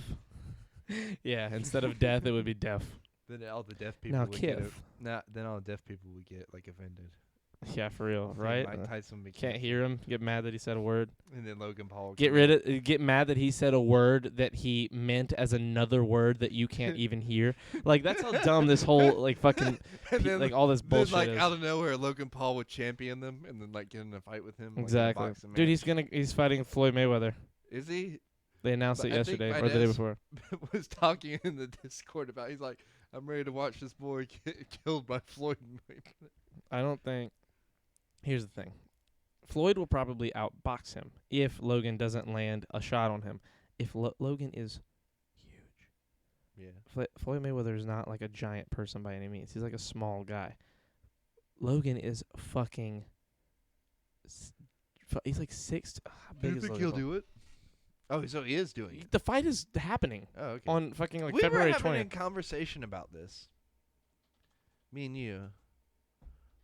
Yeah, instead of death, it would be deaf. Then all the deaf people Now, would get Kif. then all the deaf people would get like offended. Yeah, for real, Then right? Mike Tyson would Can't hear him. Get mad that he said a word. And then Logan Paul would Get mad that he said a word that he meant as another word that you can't even hear. Like that's how dumb this whole like fucking and then, like all this then, bullshit like is. out of nowhere, Logan Paul would champion them and then like get in a fight with him. Exactly, like, in a boxing dude. match. He's fighting Floyd Mayweather. Is he? They announced But it I think yesterday or the day Inez before. was talking in the Discord about. He's like, I'm ready to watch this boy get killed by Floyd Mayweather. I don't think. Here's the thing. Floyd will probably outbox him if Logan doesn't land a shot on him. If Logan is huge. Yeah. Floyd Mayweather is not like a giant person by any means. He's like a small guy. Logan is fucking. He's like 6. How Do big you is think Logan he'll Paul? do it? Oh, so he is doing it. The fight is happening Oh, okay. on fucking like we February were having 20th. a conversation about this. Me and you.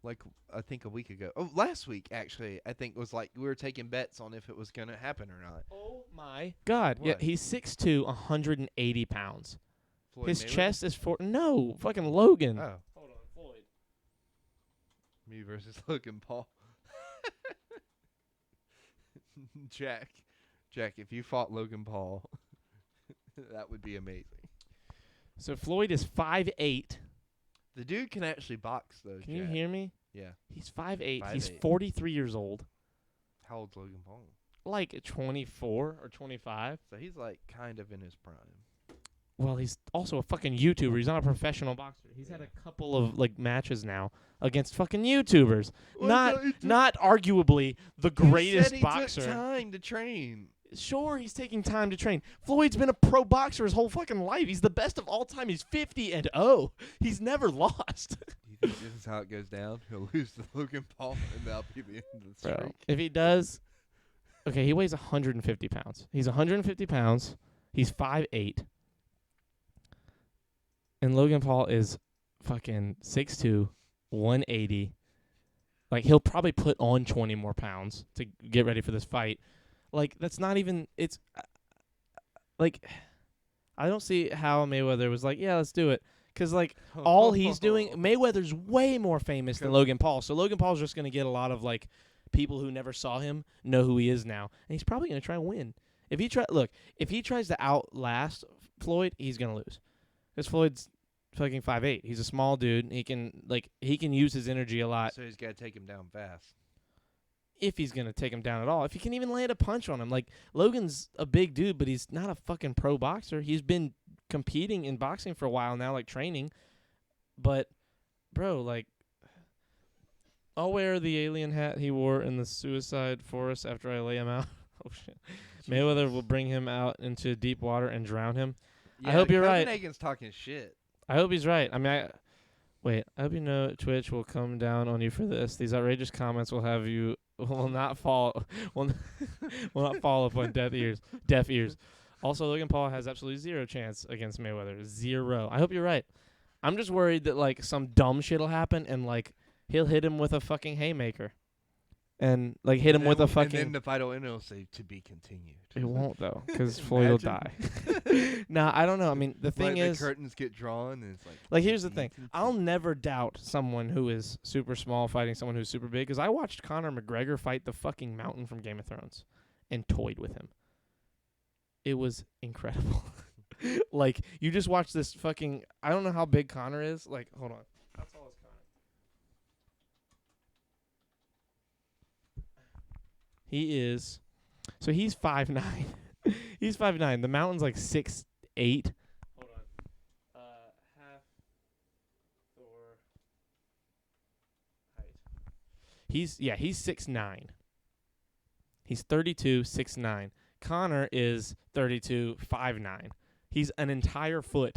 Like, I think a week ago. Oh, last week, actually. I think was like we were taking bets on if it was going to happen or not. Oh, my God. Yeah, What? he's 6'2", 180 pounds. Floyd His Mayweather? chest is No, fucking Logan. Oh. Hold on, Floyd. Me versus Logan Paul. Jack, if you fought Logan Paul, that would be amazing. So Floyd is 5'8". The dude can actually box, though. Can you Jack. hear me? Yeah. He's 5'8". He's 5'8". 43 years old. How old's Logan Paul? Like 24 or 25. So he's like kind of in his prime. Well, he's also a fucking YouTuber. He's not a professional boxer. He's had a couple of like matches now against fucking YouTubers. Not arguably the greatest he boxer. took time to train. Sure, he's taking time to train. Floyd's been a pro boxer his whole fucking life. He's the best of all time. He's 50-0. He's never lost. Do you think this is how it goes down? He'll lose to Logan Paul, and that'll be the end of the streak. Bro, if he does, okay, he weighs 150 pounds. He's 150 pounds. He's 5'8". And Logan Paul is fucking 6'2", 180. Like, he'll probably put on 20 more pounds to get ready for this fight. Like, that's not even, it's, like, I don't see how Mayweather was like, yeah, let's do it. Because, like, all he's doing, Mayweather's way more famous than Logan Paul. So Logan Paul's just going to get a lot of, like, people who never saw him know who he is now. And he's probably going to try and win. If he tries to outlast Floyd, he's going to lose. Because Floyd's fucking 5'8". He's a small dude. He can use his energy a lot. So he's got to take him down fast. If he's going to take him down at all. If he can even land a punch on him. Like, Logan's a big dude, but he's not a fucking pro boxer. He's been competing in boxing for a while now, like training. But, bro, like, I'll wear the alien hat he wore in the Suicide Forest after I lay him out. Oh, shit. Mayweather will bring him out into deep water and drown him. Yeah, I hope you're right. Copenhagen's talking shit. I hope he's right. I mean, I hope you know Twitch will come down on you for this. These outrageous comments will have you will not fall will not fall upon deaf ears. Also, Logan Paul has absolutely zero chance against Mayweather. Zero. I hope you're right. I'm just worried that like some dumb shit'll happen and like he'll hit him with a fucking haymaker. And like hit him with a fucking. And then the fight will end. It'll say to be continued. It won't though, because Floyd will die. Nah, I don't know. I mean, the thing is, the curtains get drawn, and it's like here's the thing. I'll never doubt someone who is super small fighting someone who's super big, because I watched Conor McGregor fight the fucking mountain from Game of Thrones, and toyed with him. It was incredible. Like you just watch this fucking. I don't know how big Conor is. Like, hold on. How tall is Conor? He is. So he's 5'9". He's 5'9". The mountain's like 6'8". Hold on. Half Thor height. He's 6'9". He's 32, 6'9". Conor is 32, 5'9". He's an entire foot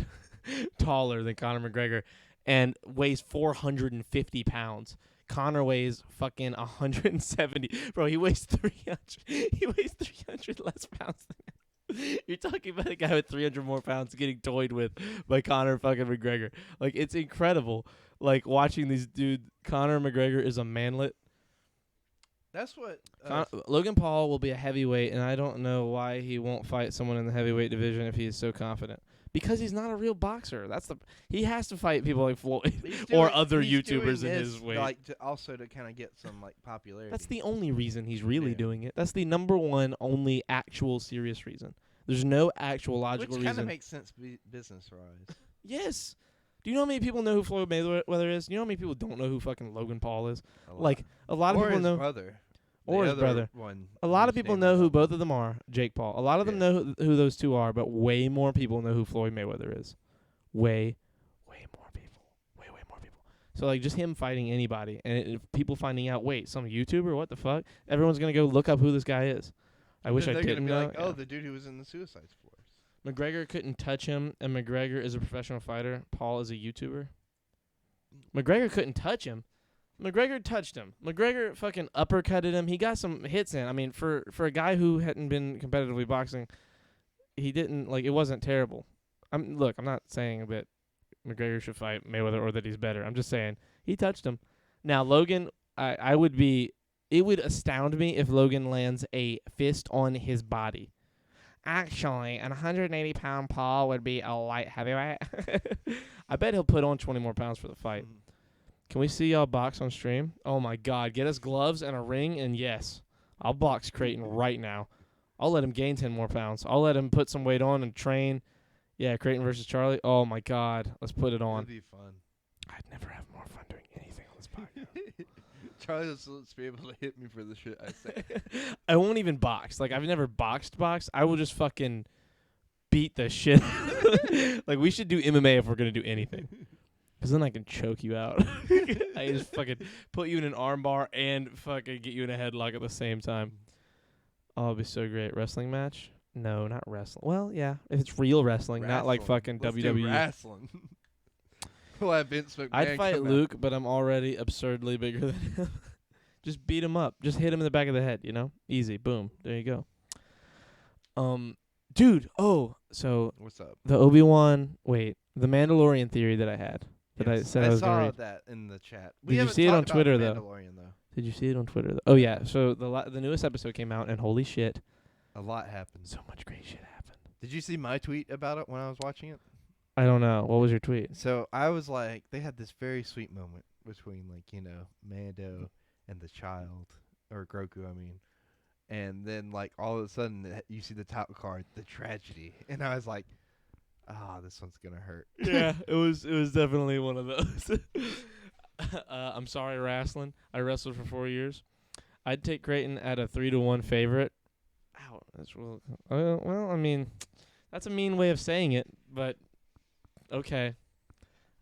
taller than Conor McGregor and weighs 450 pounds. Conor weighs fucking 170. Bro, he weighs 300. He weighs 300 less pounds than him. You're talking about a guy with 300 more pounds getting toyed with by Conor fucking McGregor. Like, it's incredible. Like, watching these dudes. Conor McGregor is a manlet. That's what Logan Paul will be a heavyweight, and I don't know why he won't fight someone in the heavyweight division if he is so confident. Because he's not a real boxer. He has to fight people like Floyd or other YouTubers in his weight. Like also to kind of get some like popularity. That's the only reason he's really doing it. That's the number one, only actual serious reason. There's no actual logical reason. Which kind of makes sense business-wise. Yes. Do you know how many people know who Floyd Mayweather is? Do you know how many people don't know who fucking Logan Paul is? Like a lot of people know. Brother. Or his brother. A lot of people know who both of them are, Jake Paul. A lot of them know who those two are, but way more people know who Floyd Mayweather is. Way more people. Way more people. So, like, just him fighting anybody. And people finding out, wait, some YouTuber? What the fuck? Everyone's going to go look up who this guy is. I wish I didn't know. Like, oh, the dude who was in the Suicide Force. McGregor couldn't touch him, and McGregor is a professional fighter. Paul is a YouTuber. McGregor couldn't touch him. McGregor touched him. McGregor fucking uppercutted him. He got some hits in. I mean, for a guy who hadn't been competitively boxing, he didn't, like, it wasn't terrible. Look, I'm not saying that McGregor should fight Mayweather or that he's better. I'm just saying he touched him. Now, Logan, it would astound me if Logan lands a fist on his body. Actually, an 180-pound Paul would be a light heavyweight. I bet he'll put on 20 more pounds for the fight. Mm-hmm. Can we see y'all box on stream? Oh, my God. Get us gloves and a ring, and yes, I'll box Creighton right now. I'll let him gain 10 more pounds. I'll let him put some weight on and train. Yeah, Creighton versus Charlie. Oh, my God. Let's put it on. That'd be fun. I'd never have more fun doing anything on this podcast. Charlie will be able to hit me for the shit I say. I won't even box. Like, I've never boxed. I will just fucking beat the shit. Like, we should do MMA if we're going to do anything. Because then I can choke you out. I just fucking put you in an arm bar and fucking get you in a headlock at the same time. Oh, it'd be so great. Wrestling match? No, not wrestling. Well, yeah, if it's real wrestling, not like fucking Let's do WWE. wrestling. We'll have Vince McMahon I'd fight come out. Luke, but I'm already absurdly bigger than him. Just beat him up. Just hit him in the back of the head, you know? Easy. Boom. There you go. Dude, so What's up? the the Mandalorian theory that I had. That I Yes, said I was gonna saw read. that in the chat. Did you haven't see it on talked about Twitter, The though? Mandalorian, though. Did you see it on Twitter? Oh yeah. So the newest episode came out, and holy shit, A lot happened. so much great shit happened. Did you see my tweet about it when I was watching it? I don't know. What was your tweet? So I was like, they had this very sweet moment between, like, you know, Mando and the child, or Grogu, I mean. And then, like, all of a sudden, you see the title card, The Tragedy. And I was like, this one's going to hurt. Yeah, it was definitely one of those. I'm sorry, wrestling. I wrestled for 4 years. I'd take Creighton at a 3-1 favorite. Ow, that's real. Well, I mean, that's a mean way of saying it, but okay.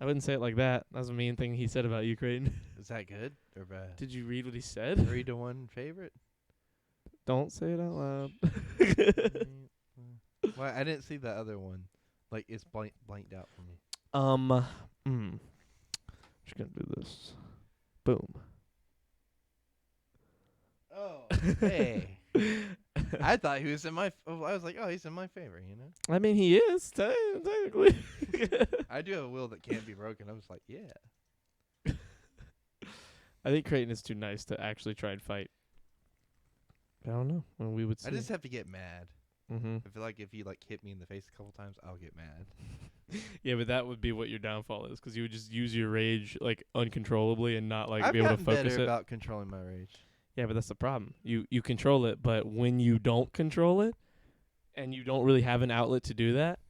I wouldn't say it like that. That was a mean thing he said about you, Creighton. Is that good or bad? Did you read what he said? 3-1 favorite? Don't say it out loud. Well, I didn't see the other one. Like, it's blanked out for me. Just gonna do this. Boom. Oh, hey. I thought he was in my. I was like, he's in my favor, you know. I mean, he is technically. I do have a will that can't be broken. I was like, yeah. I think Creighton is too nice to actually try and fight. I don't know when we would see. I just have to get mad. Mm-hmm. I feel like if you like hit me in the face a couple times, I'll get mad. Yeah, but that would be what your downfall is, because you would just use your rage like uncontrollably and not like I've be able to gotten focus better it. about controlling my rage. Yeah, but that's the problem. You control it, but when you don't control it, and you don't really have an outlet to do that,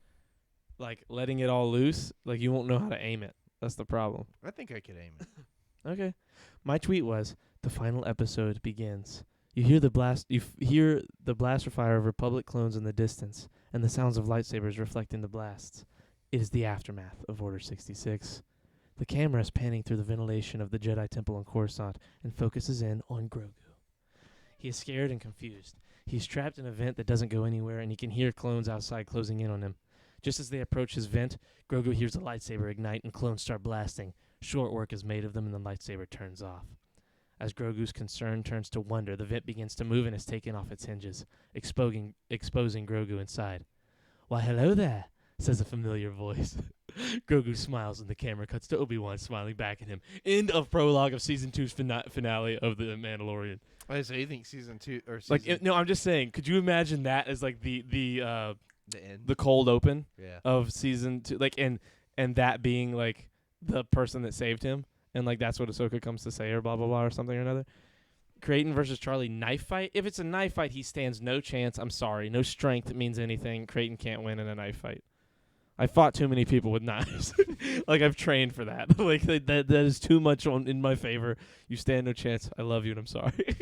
like letting it all loose, like you won't know how to aim it. That's the problem. I think I could aim it. Okay. My tweet was, the final episode begins. You hear the blast. Hear the blaster fire of Republic clones in the distance, and the sounds of lightsabers reflecting the blasts. It is the aftermath of Order 66. The camera is panning through the ventilation of the Jedi Temple on Coruscant and focuses in on Grogu. He is scared and confused. He's trapped in a vent that doesn't go anywhere, and he can hear clones outside closing in on him. Just as they approach his vent, Grogu hears the lightsaber ignite and clones start blasting. Short work is made of them, and the lightsaber turns off. As Grogu's concern turns to wonder, the vent begins to move and is taken off its hinges, exposing Grogu inside. "Why, hello there," says a familiar voice. Grogu smiles, and the camera cuts to Obi-Wan smiling back at him. End of prologue of Season 2's finale of The Mandalorian. Oh, so you think season 2 or season Like, no, I'm just saying, could you imagine that as like the the end? the cold open Yeah. of Season 2, like, and that being like the person that saved him, and like that's what Ahsoka comes to say, or blah blah blah, or something or another. Creighton versus Charlie knife fight. If it's a knife fight, he stands no chance. I'm sorry, no strength means anything. Creighton can't win in a knife fight. I fought too many people with knives. Like, I've trained for that. Like that is too much in my favor. You stand no chance. I love you, and I'm sorry.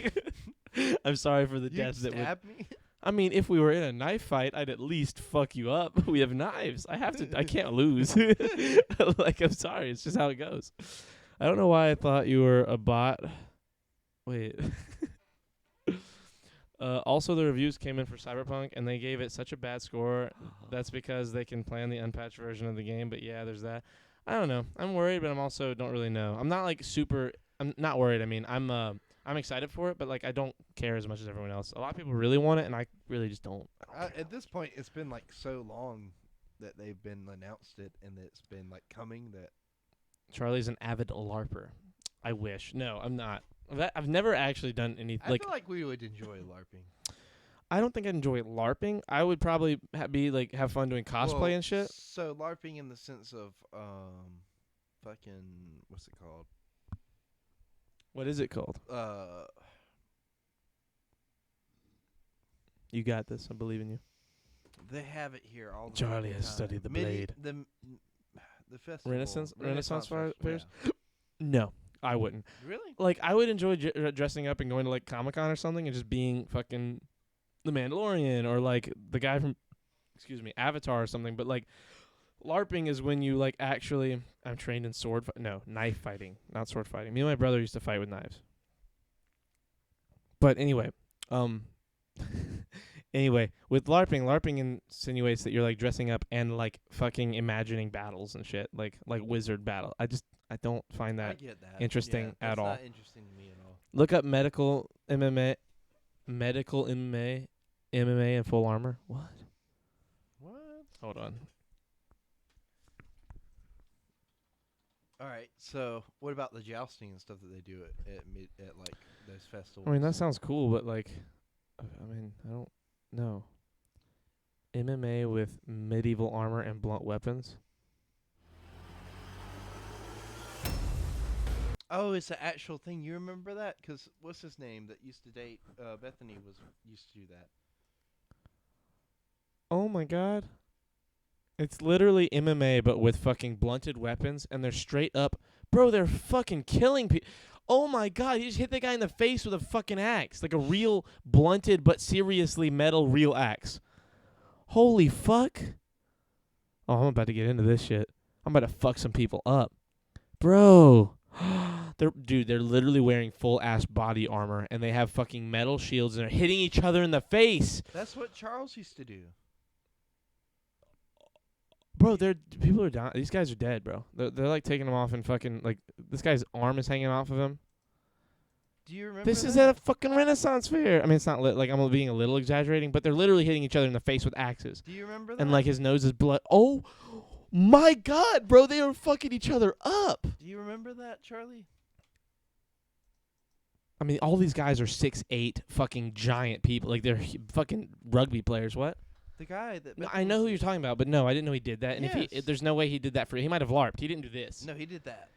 I'm sorry for the You deaths that would. stab me? I mean, if we were in a knife fight, I'd at least fuck you up. We have knives. I can't lose. Like, I'm sorry. It's just how it goes. I don't know why I thought you were a bot. Wait. Also, the reviews came in for Cyberpunk, and they gave it such a bad score. That's because they can play on the unpatched version of the game. But yeah, there's that. I don't know. I'm worried, but I'm also don't really know. I'm not like super. I'm not worried. I mean, I'm excited for it, but like I don't care as much as everyone else. A lot of people really want it, and I really just don't. At this point, it's been like so long that they've been announced it, and it's been like coming that. Charlie's an avid LARPer. I wish. No, I'm not. I've never actually done any. I feel like we would enjoy LARPing. I don't think I'd enjoy LARPing. I would probably have fun doing cosplay Well, and shit. So LARPing in the sense of fucking what's it called? What is it called? You got this. I believe in you. They have it here all the Charlie fucking has time. studied the blade. The festival. Renaissance Festival, fairs? yeah. No, I wouldn't. Really? Like, I would enjoy dressing up and going to like Comic-Con or something and just being fucking the Mandalorian or like the guy from, Avatar or something. But like, LARPing is when you like actually. I'm trained in knife fighting, not sword fighting. Me and my brother used to fight with knives. But anyway, Anyway, with LARPing insinuates that you're like dressing up and like fucking imagining battles and shit, like wizard battle. I don't find I that. get that. interesting Yeah, at all. That's not interesting to me at all. Look up medical MMA, MMA in full armor. What? What? Hold on. All right. So, what about the jousting and stuff that they do at like those festivals? I mean, that sounds cool, but like, I mean, I don't know. MMA with medieval armor and blunt weapons. Oh, it's an actual thing. You remember that? 'Cause what's his name that used to date Bethany used to do that. Oh my god. It's literally MMA, but with fucking blunted weapons, and they're straight up. Bro, they're fucking killing people. Oh my god, he just hit the guy in the face with a fucking axe. Like a real blunted, but seriously metal real axe. Holy fuck. Oh, I'm about to get into this shit. I'm about to fuck some people up. Bro. They're literally wearing full ass body armor, and they have fucking metal shields, and they're hitting each other in the face. That's what Charles used to do. Bro, people are dying. These guys are dead, bro. They're like taking them off and fucking like this guy's arm is hanging off of him. Do you remember? This is that? at a fucking Renaissance fair. I mean, it's not like I'm being a little exaggerating, but they're literally hitting each other in the face with axes, Do you remember that? and like his nose is blood. Oh my god, bro, they are fucking each other up. Do you remember that, Charlie? I mean, all these guys are 6'8", fucking giant people. Like they're fucking rugby players. What? The guy that. No, I Bethany know who used you're to- talking about, but no, I didn't know he did that. And Yes. if there's no way he did that he might have LARPed. He didn't do this. No, he did that.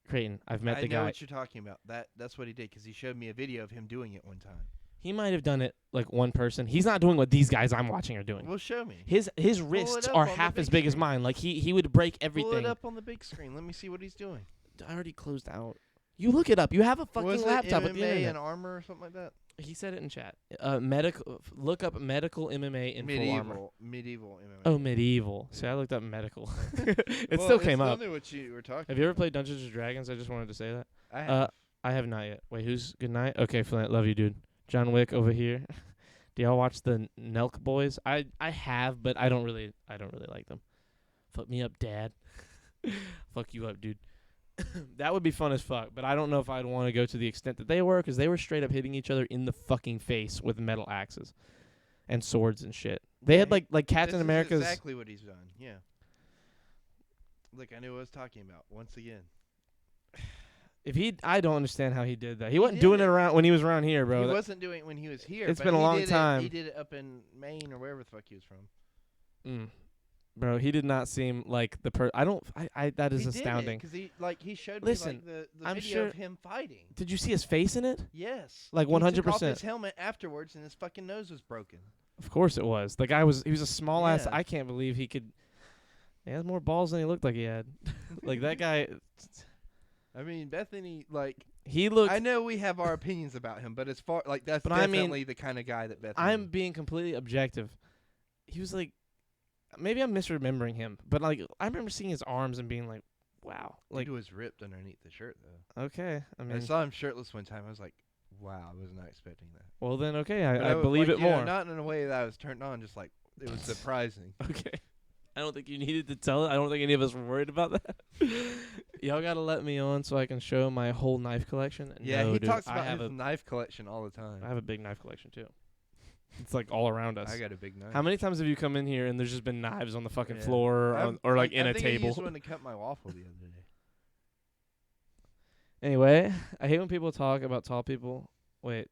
Creighton, I've met I the know guy. what you're talking about. That's what he did because he showed me a video of him doing it one time. He might have done it like one person. He's not doing what these guys I'm watching are doing. Well, show me. His wrists up are on the half as big big as screen. mine. Like he would break Pull everything. it up on the big screen. Let me see what he's doing. I already closed out. You look it up. You have a fucking Was laptop it at the MMA internet. and armor or something like that? He said it in chat. Look up medical MMA in full armor. Medieval MMA. Oh, medieval. See, I looked up medical. It still came up. Knew what you were talking. Have you ever played Dungeons and Dragons? I just wanted to say that. I have. I have not yet. Wait, who's good night? Okay, Flint, love you, dude. John Wick over here. Do y'all watch the Nelk Boys? I have, but I don't really like them. Fuck me up, Dad. Fuck you up, dude. That would be fun as fuck, but I don't know if I'd want to go to the extent that they were, because they were straight up hitting each other in the fucking face with metal axes and swords and shit. They had like Captain This America's. is exactly what he's done. Yeah. Look, I knew what I was talking about. Once again. I don't understand how he did that. He wasn't did doing it it. around when he was around here, bro. He That- wasn't doing it when he was here. It's but been a he long did time. He did it up in Maine or wherever the fuck he was from. Bro, he did not seem like the that is astounding. Because he showed Listen, me like the I'm video sure- of him fighting. Did you see his face in it? Yes. Like He took off 100%. his helmet afterwards, and his fucking nose was broken. Of course it was. The guy he was a small ass. Yeah. I can't believe he could. He has more balls than he looked like he had. Like that guy, I mean, Bethany, like, he looked. I know we have our opinions about him, but as far like that's But I mean, definitely the kind of guy that Bethany. I'm being completely objective. He was like, maybe I'm misremembering him, but like I remember seeing his arms and being like, wow, like he was ripped underneath the shirt though. okay. I mean, I saw him shirtless one time. I was like, wow, I was not expecting that. well then okay, But I was, believe like, it you know, more. not in a way that I was turned on, just like it was surprising. Okay. I don't think you needed to tell it. I don't think any of us were worried about that. Y'all gotta let me on so I can show my whole knife collection. Yeah, No, he dude, talks I about have his knife collection all the time. I have a big knife collection too. It's like all around us. I got a big knife. How many times have you come in here and there's just been knives on the fucking Yeah. floor or like in I a think I table? used one to cut my waffle the other day. Anyway, I hate when people talk about tall people.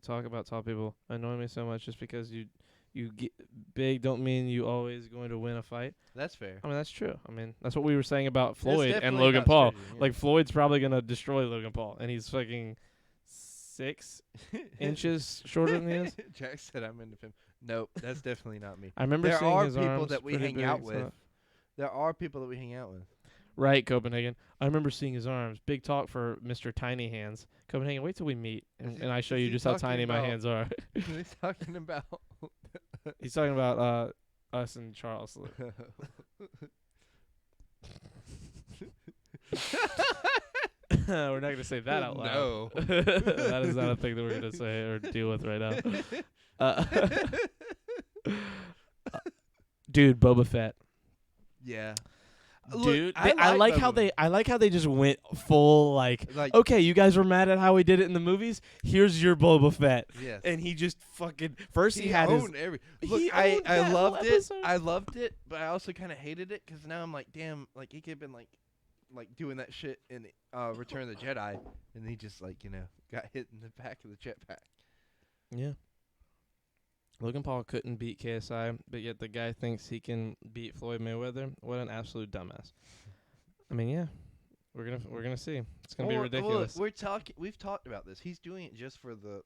Talk about tall people annoy me so much just because you get big don't mean you always going to win a fight. That's fair. I mean that's true. I mean that's what we were saying about That's Floyd and definitely Logan about Paul. strategy, yeah. Like Floyd's probably gonna destroy Logan Paul, and he's fucking 6 inches shorter than he is. Jack said I'm into him. Nope, that's definitely not me. I remember There seeing are his people arms that we pretty hang out big, with. so- There are people that we hang out with. Right, Copenhagen. I remember seeing his arms. Big talk for Mr. Tiny Hands. Copenhagen, wait till we meet, and I show is you he just how talking tiny my about- hands are. He's talking about. He's talking about us and Charles. We're not gonna say that out loud. No. That is not a thing that we're gonna say or deal with right now. Dude, Boba Fett. Yeah. Dude, I like how they just went full like okay, you guys were mad at how we did it in the movies. Here's your Boba Fett, Yes. and he just fucking first he had owned his. every. he Look, owned I that loved whole it. episode. I loved it, but I also kind of hated it because now I'm like, damn, like he could have been like doing that shit in Return of the Jedi, and he just like got hit in the back of the jetpack. Yeah. Logan Paul couldn't beat KSI, but yet the guy thinks he can beat Floyd Mayweather. What an absolute dumbass. I mean, yeah, we're gonna see. It's gonna be ridiculous. We've talked about this. He's doing it just for the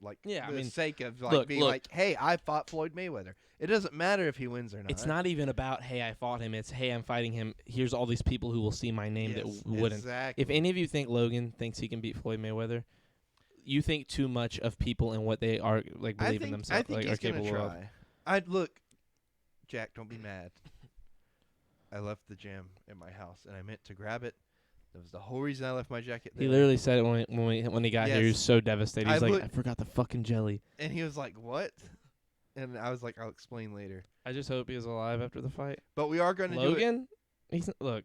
sake of look, being like, hey, I fought Floyd Mayweather. It doesn't matter if he wins or not. It's not even about hey, I fought him. It's hey, I'm fighting him. Here's all these people who will see my name that wouldn't. Exactly. If any of you think Logan thinks he can beat Floyd Mayweather, you think too much of people and what they are like believe in themselves. I think like, he's are capable gonna of. try. I'd look, Jack. Don't be mad. I left the gym in my house and I meant to grab it. That was the whole reason I left my jacket there. He literally said it when he got here. He was so devastated. He's I forgot the fucking jelly. And he was like, "What?" And I was like, "I'll explain later." I just hope he is alive after the fight. But we are going to do it. Logan, look.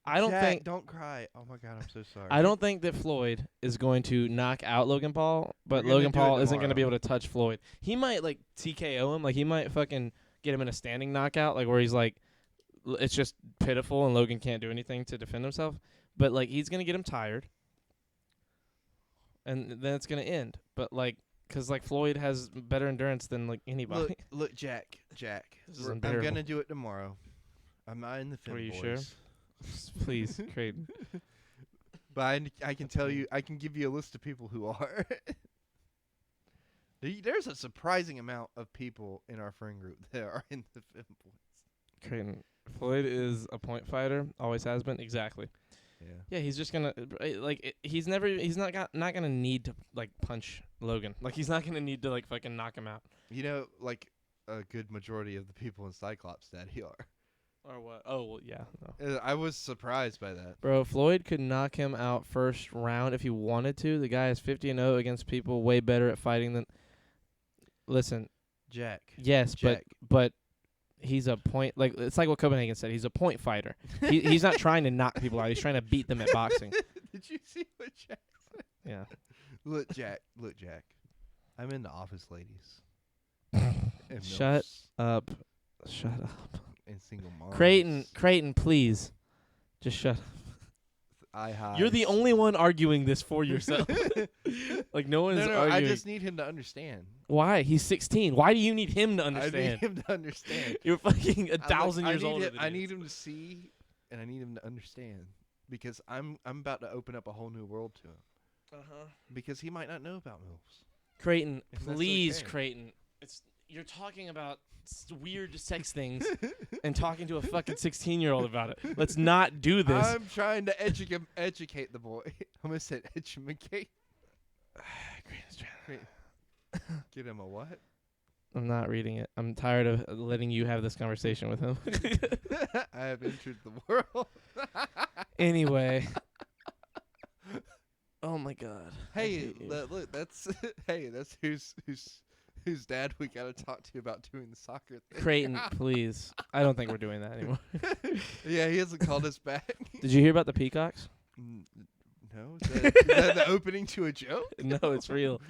I don't Jack, think. Don't cry. Oh my God, I'm so sorry. I don't think that Floyd is going to knock out Logan Paul, but We're Logan gonna do Paul it isn't going to be tomorrow. able to touch Floyd. He might like TKO him, like he might fucking get him in a standing knockout, like where he's like, it's just pitiful and Logan can't do anything to defend himself. But like he's gonna get him tired, and then it's gonna end. But like, cause like Floyd has better endurance than like anybody. Look, Jack. This is I'm unbearable. gonna do it tomorrow. I'm not in the film. Are you boys. sure? Please, Creighton. But I can tell you, I can give you a list of people who are. There's a surprising amount of people in our friend group that are in the film boys. Creighton. Floyd is a point fighter, always has been. Exactly. Yeah, he's just gonna he's not gonna need to like punch Logan. Like he's not gonna need to like fucking knock him out. Like a good majority of the people in Cyclops Daddy are. Or what? Oh well, yeah. No. I was surprised by that. Bro, Floyd could knock him out first round if he wanted to. The guy is 50-0 against people way better at fighting than. Listen. Jack. Yes, Jack. but. He's a point like it's like what Copenhagen said. He's a point fighter. He's not trying to knock people out. He's trying to beat them at boxing. Did you see what Jack said? Yeah. Look, Jack. I'm in the office, ladies. And Shut milfs up. Shut up. And single moms. Creighton, please. Just shut up. You're the only one arguing this for yourself. Like no one is arguing. I just need him to understand. Why? He's 16. Why do you need him to understand? I need him to understand. You're fucking 1,000 years older than I need him to see, and I need him to understand, because I'm about to open up a whole new world to him. Because he might not know about MILFs. Creighton, And that's please, okay. Creighton. You're talking about weird sex things and talking to a fucking 16-year-old about it. Let's not do this. I'm trying to educate the boy. I almost said educate. Creighton's trying Get him a what? I'm not reading it. I'm tired of letting you have this conversation with him. I have entered the world. Anyway. Oh my God. Hey, look, that's that's whose dad we gotta talk to about doing the soccer thing. Creighton, please. I don't think we're doing that anymore. Yeah, he hasn't called us back. Did you hear about the peacocks? No, is that the opening to a joke? No, it's real.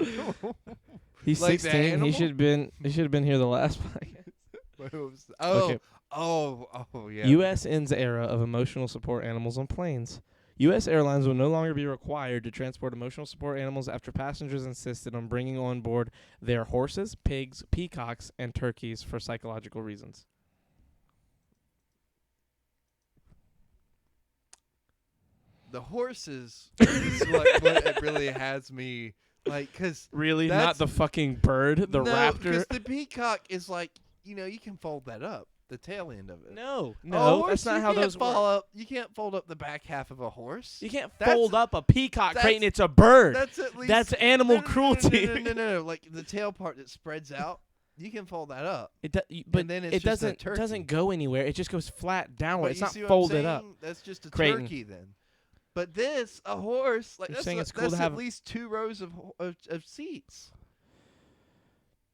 He's Like the 16. animal? He should have been here the last podcast. Okay. Oh, yeah. U.S. ends era of emotional support animals on planes. U.S. airlines will no longer be required to transport emotional support animals after passengers insisted on bringing on board their horses, pigs, peacocks, and turkeys for psychological reasons. The horses is what really has me, like, because Really? Not the fucking bird? The raptor? because the peacock is like, you can fold that up, the tail end of it. No, A that's horse, not you how can't those work. You can't fold up the back half of a horse. You can't That's- fold up a peacock, that's- Creighton. It's a bird. That's at least That's animal cruelty. No. Like the tail part that spreads out, you can fold that up. But then it's it just a doesn't turkey. go anywhere. It just goes flat downward. But It's you not see what I'm folded up. saying? That's just a Creighton. turkey then. But this, a horse, like You're that's, saying a- it's cool that's to have- at least 2 rows of seats.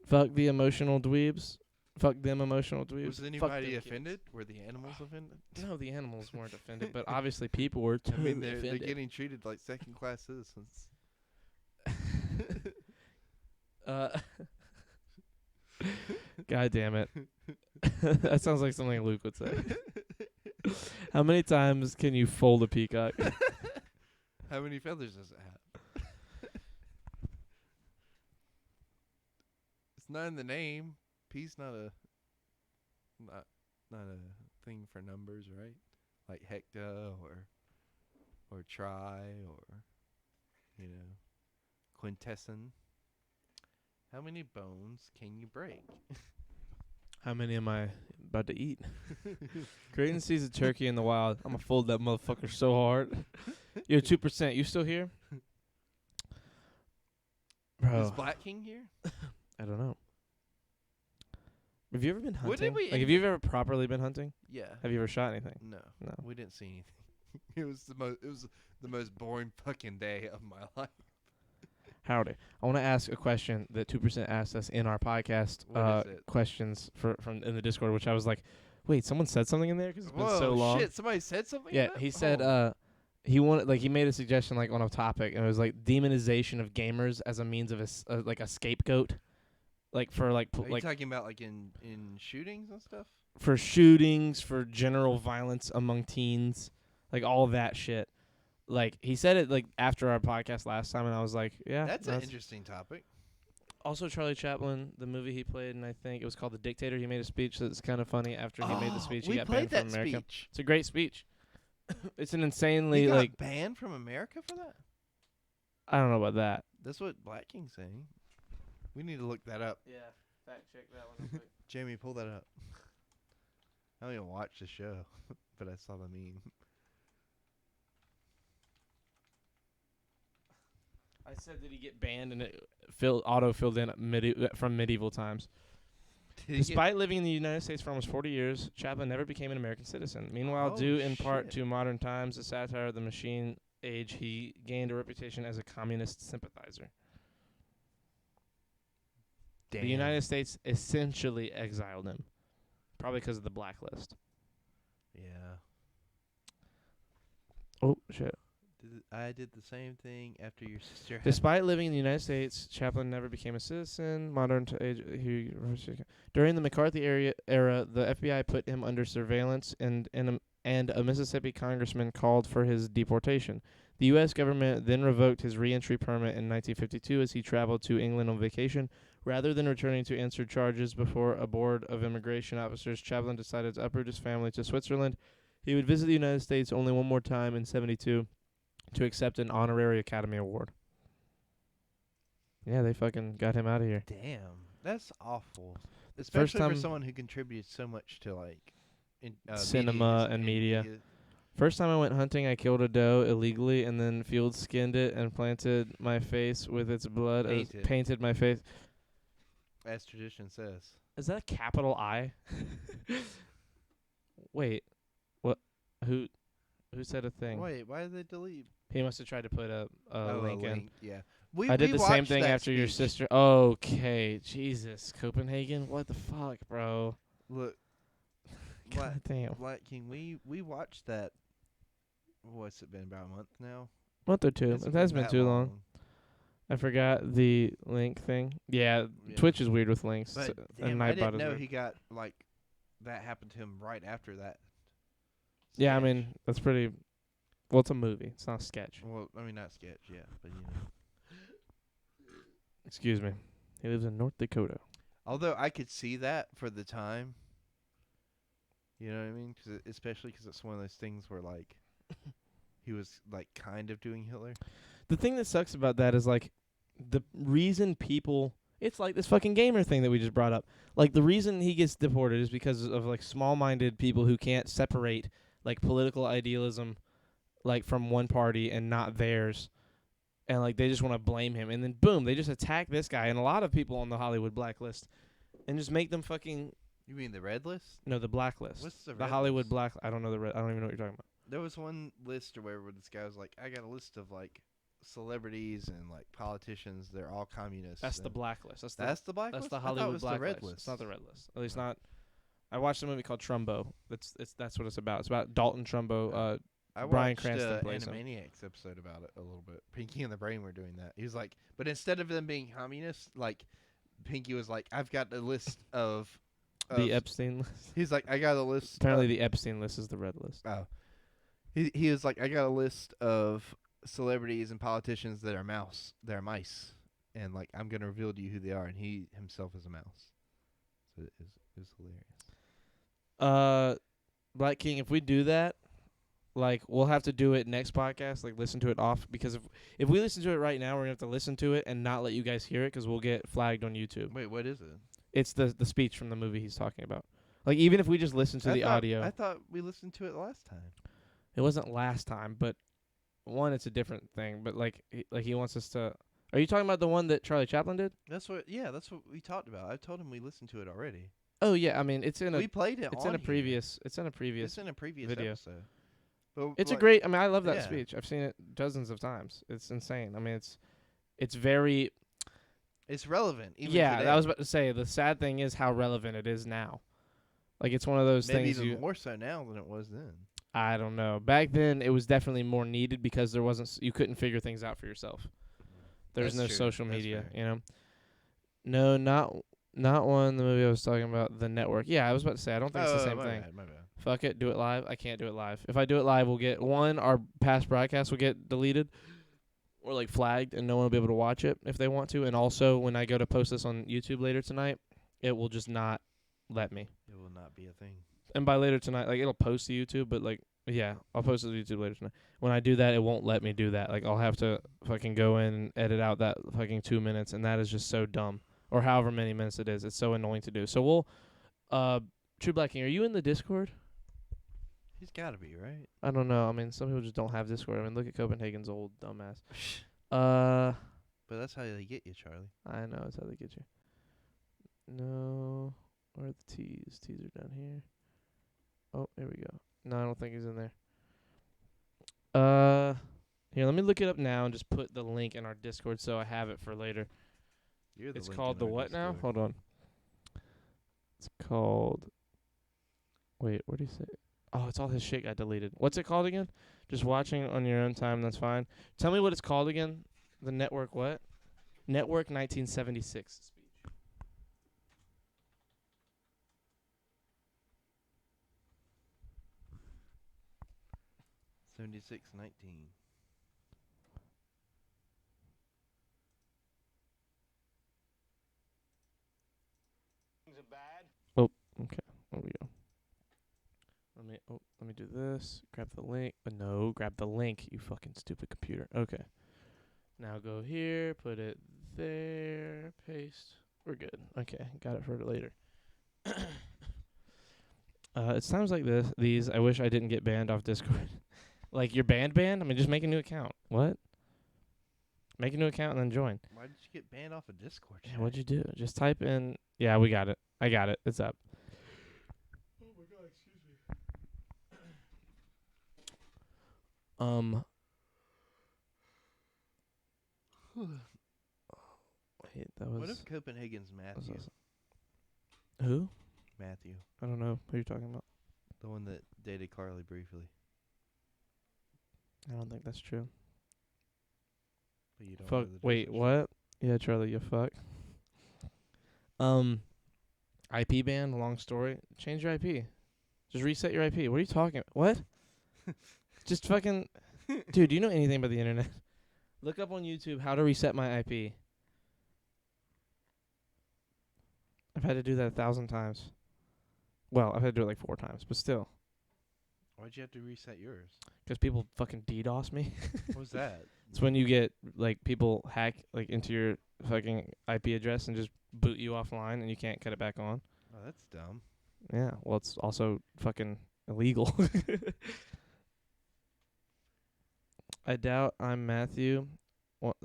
Fuck the emotional dweebs. Fuck them emotional dweebs. Was Fuck anybody them kids. offended? Were the animals offended? No, the animals weren't offended, but obviously people were I mean, totally they're offended. getting treated like second-class citizens. God damn it. That sounds like something Luke would say. How many times can you fold a peacock? How many feathers does it have? It's not in the name. P's not a thing for numbers, right? Like hecta or tri or quintesson. How many bones can you break? How many am I about to eat? Creighton sees a turkey in the wild. I'm gonna fold that motherfucker so hard. Yo, 2%. You still here? Is Bro, Black King here? I don't know. Have you ever been What did hunting? we Like, have you ever properly been hunting? Yeah. Have you ever shot anything? No. No. We didn't see anything. It was the most boring fucking day of my life. Howdy. I want to ask a question that 2% asked us in our podcast What is it? questions from in the Discord, which I was like, wait, someone said something in there because it's been so long. Shit, somebody said something? Yeah, in that? he said Oh. he wanted, like, he made a suggestion, like, on a topic, and it was like demonization of gamers as a means of like a scapegoat, like for like Are you like talking about like in shootings and stuff? for shootings, for general violence among teens, like all that shit. Like, he said it like after our podcast last time, and I was like, yeah, That's an interesting topic. Also, Charlie Chaplin, the movie he played, and I think it was called The Dictator. He made a speech that's kind of funny. After he made the speech, he we got played banned that from America. speech. It's a great speech. It's an He insanely got like banned from America for that? I don't know about that. That's what Black King's saying. We need to look that up. Yeah, fact check that one. Jamie, pull that up. I don't even watch the show, but I saw the meme. I said that he get banned, and it auto filled in from medieval times. Despite living in the United States for almost 40 years, Chaplin never became an American citizen. Meanwhile, Oh, due in part shit. to modern times, a satire of the machine age, he gained a reputation as a communist sympathizer. Damn. The United States essentially exiled him, probably because of the blacklist. Yeah. Oh, shit. I did the same thing after your sister had Despite living in the United States, Chaplin never became a citizen. During the McCarthy era, the FBI put him under surveillance, and a Mississippi congressman called for his deportation. The U.S. government then revoked his re-entry permit in 1952 as he traveled to England on vacation. Rather than returning to answer charges before a board of immigration officers, Chaplin decided to uproot his family to Switzerland. He would visit the United States only one more time in 1972 to accept an honorary Academy Award. Yeah, they fucking got him out of here. Damn, that's awful. Especially time- for someone who contributes so much to like Cinema and media. First time I went hunting, I killed a doe illegally and then field skinned it and planted my face with its blood. Painted my face. As tradition says. Is that a capital I? Wait, what? Who said a thing? Wait, why did they delete? He must have tried to put a link in. Yeah, I did the same watched thing that after your speech. sister. Okay, Jesus, Copenhagen. What the fuck, bro? Look, God damn. Black King, we watched that. What's it been, about a month now? Month or two. It's It has been that too long. I forgot the link thing. Yeah, Yeah. Twitch is weird with links. But and damn, I Nightbot didn't is know weird. he got like that happened to him right after that. Yeah, I sketch. mean, that's pretty. Well, it's a movie. It's not a sketch. Well, I mean not sketch, yeah, but you know. Excuse me. He lives in North Dakota. Although I could see that for the time. You know what I mean? Especially 'cause it's one of those things where like he was like kind of doing Hitler. The thing that sucks about that is like the reason people. It's like this fucking gamer thing that we just brought up. Like the reason he gets deported is because of like small-minded people who can't separate like political idealism like from one party and not theirs. And like they just want to blame him, and then boom, they just attack this guy and a lot of people on the Hollywood blacklist, and just make them fucking You mean the red list? No, the blacklist. What's the The red Hollywood list? black. I don't know the red. I don't even know what you're talking about. There was one list or whatever where this guy was like, I got a list of like celebrities and like politicians. They're all communists. That's the and blacklist. That's the black that's list? the I thought it Hollywood was blacklist. the red list. It's not the red list. At least Oh. not. I watched a movie called Trumbo. That's what it's about. It's about Dalton Trumbo. I Bryan watched Cranston plays him. Animaniacs episode about it a little bit. Pinky and the Brain were doing that. He was like, but instead of them being communists, like Pinky was like, I've got a list of The Epstein list. He's like, I got a list. Apparently, the Epstein list is the red list. Oh, he was like, I got a list of celebrities and politicians that are mice, and like I'm gonna reveal to you who they are, and he himself is a mouse. So it is hilarious. Black King, if we do that, like we'll have to do it next podcast. Like listen to it off because if we listen to it right now, we're gonna have to listen to it and not let you guys hear it because we'll get flagged on YouTube. Wait, what is it? It's the speech from the movie he's talking about. Like even if we just listen to the audio, I thought we listened to it last time. it wasn't last time. But one, it's a different thing. But like he wants us to. Are you talking about the one that Charlie Chaplin did? That's what we talked about. I told him we listened to it already. Oh yeah, I mean it's in a We played it. it's on in a here. previous it's in a previous It's in a previous video. episode. But It's like, a great. I mean, I love that yeah. speech. I've seen it dozens of times. It's insane. I mean, it's very. It's relevant. Even Yeah, today. I was about to say. The sad thing is how relevant it is now. Like it's one of those maybe things. even more so now than it was then. I don't know. Back then, it was definitely more needed because there wasn't. You couldn't figure things out for yourself. There's That's no true. social That's media. fair. You know. No, not one. The movie I was talking about, The Network. Yeah, I was about to say. I don't think it's the same my thing. Bad, my bad. Fuck it, do it live. I can't do it live. If I do it live, we'll get our past broadcasts will get deleted or like flagged, and no one will be able to watch it if they want to. And also, when I go to post this on YouTube later tonight, it will just not let me. It will not be a thing. And by later tonight, like it'll post to YouTube, but like yeah, I'll post it to YouTube later tonight. When I do that, it won't let me do that. Like I'll have to fucking go in and edit out that fucking 2 minutes, and that is just so dumb. Or however many minutes it is, it's so annoying to do. So we'll, True Black King, are you in the Discord? He's got to be, right? I don't know. I mean, some people just don't have Discord. I mean, look at Copenhagen's old dumbass. But that's how they get you, Charlie. I know. That's how they get you. No. Where are the T's? T's are down here. Oh, there we go. No, I don't think he's in there. Here, let me look it up now and just put the link in our Discord so I have it for later. You're the It's link called in the our what now? Discord. Hold on. It's called. Wait, what do you say? Oh, it's all his shit got deleted. What's it called again? Just watching on your own time, that's fine. Tell me what it's called again. The Network what? Network 1976 speech. 7619. Okay, there we go. Let me do this. Grab the link. No, grab the link, you fucking stupid computer. Okay. Now go here, put it there, paste. We're good. Okay, got it for later. It's times like these. I wish I didn't get banned off Discord. Like you're banned? I mean, just make a new account. What? Make a new account and then join. Why did you get banned off of Discord? Yeah, what'd you do? Just type in. Yeah, we got it. I got it. It's up. Oh my god, excuse me. Wait, that was. What if Copenhagen's Matthew? Who? Matthew, I don't know who you're talking about. the one that dated Carly briefly. I don't think that's true. But you don't Fuck. know the Wait, difference. what? Yeah, Charlie, you fuck. IP ban. Long story. Change your IP. Just reset your IP. What are you talking? What? Just fucking. Dude, do you know anything about the internet? Look up on YouTube how to reset my IP. I've had to do that 1,000 times. Well, I've had to do it like 4 times, but still. Why'd you have to reset yours? 'Cause people fucking DDoS me. What was that? It's when you get, like, people hack, like, into your fucking IP address and just boot you offline and you can't cut it back on. Oh, that's dumb. Yeah, well, it's also fucking illegal. I doubt I'm Matthew,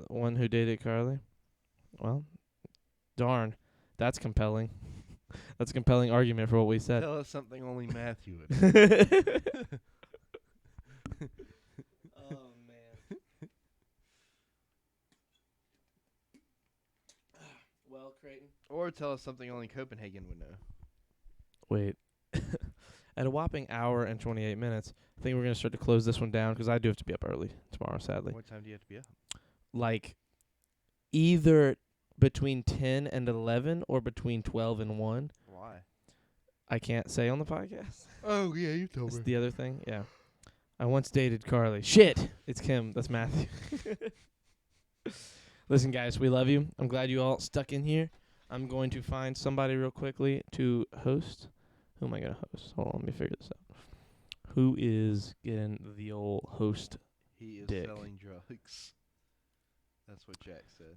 one who dated Carly. Well, darn. That's compelling. That's a compelling argument for what we said. Tell us something only Matthew would. Oh man. Well, Creighton. Or tell us something only Copenhagen would know. Wait. At a whopping hour and 28 minutes, I think we're gonna start to close this one down because I do have to be up early tomorrow. Sadly, What time do you have to be up? like either between 10 and 11 or between 12 and 1. Why? I can't say on the podcast. Oh, yeah, you told That's the other thing. Yeah. I once dated Carly. Shit. It's Kim. That's Matthew. Listen, guys, we love you. I'm glad you all stuck in here. I'm going to find somebody real quickly to host. Who am I going to host? Hold on. Let me figure this out. Who is getting the old host? He is Dick. selling drugs. That's what Jack said.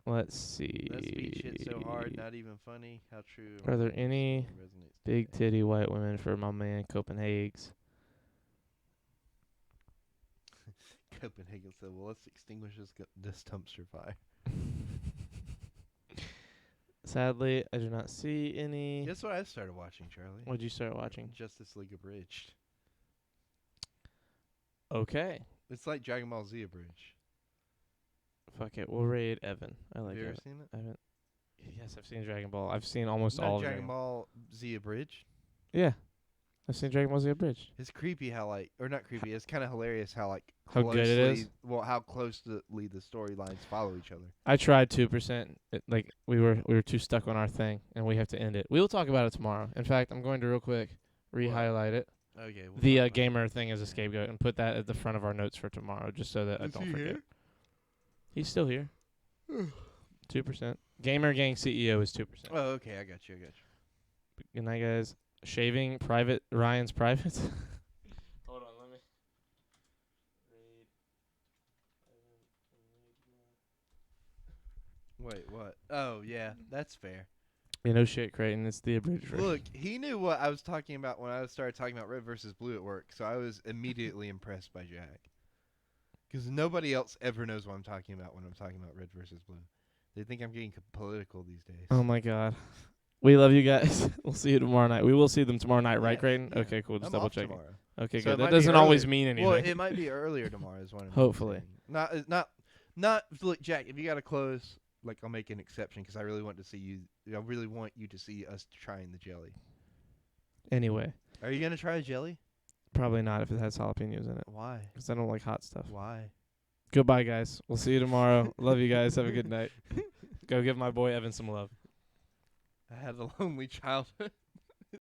Let's see. That speech hit so hard, not even funny. How true. Are there any resonates big today. titty white women for my man Copenhagen's? Copenhagen said, well, let's extinguish this dumpster fire. Sadly, I do not see any. Guess what I started watching, Charlie? What'd you start watching? Justice League Abridged. Okay. It's like Dragon Ball Z Abridged. Fuck it. We'll raid Evan. I like Have you ever it. seen it? I haven't. Yes, I've seen Dragon Ball. I've seen almost No, all of Dragon Ball Z Abridged. Yeah. I've seen Dragon Ball Z Abridged. It's creepy how or not creepy. It's kind of hilarious how How good it is? Well, how closely the storylines follow each other. I tried 2%. Like we were too stuck on our thing, and we have to end it. We will talk about it tomorrow. In fact, I'm going to real quick re-highlight it. Okay. We'll The talk about gamer thing as a scapegoat, and put that at the front of our notes for tomorrow, just so that I Is don't he forget. here? He's still here. 2%. Gamer Gang CEO is 2%. Oh, okay. I got you. Good night, guys. Shaving private Ryan's privates. Hold on, let me read. Wait, what? Oh, yeah. That's fair. Yeah, no shit, Creighton. It's the abridged version. Look, he knew what I was talking about when I started talking about red versus blue at work, so I was immediately impressed by Jack. Because nobody else ever knows what I'm talking about when I'm talking about red versus blue. They think I'm getting political these days. Oh my god. We love you guys. We'll see you tomorrow night. We will see them tomorrow night, right, Yeah, Creighton? yeah. Okay, cool. Just I'm double off checking. tomorrow. Okay, So it good. might That be doesn't always earlier. mean anything. Well, it might be earlier tomorrow is what I'm Hopefully. saying. Not. Look, Jack. If you gotta close, like I'll make an exception because I really want to see you. I really want you to see us trying the jelly. Anyway, Are you gonna try a jelly? probably not if it has jalapenos in it, Why? because I don't like hot stuff. Why? Goodbye, guys. We'll see you tomorrow. Love you guys. Have a good night. Go give my boy Evan some love. I had a lonely childhood.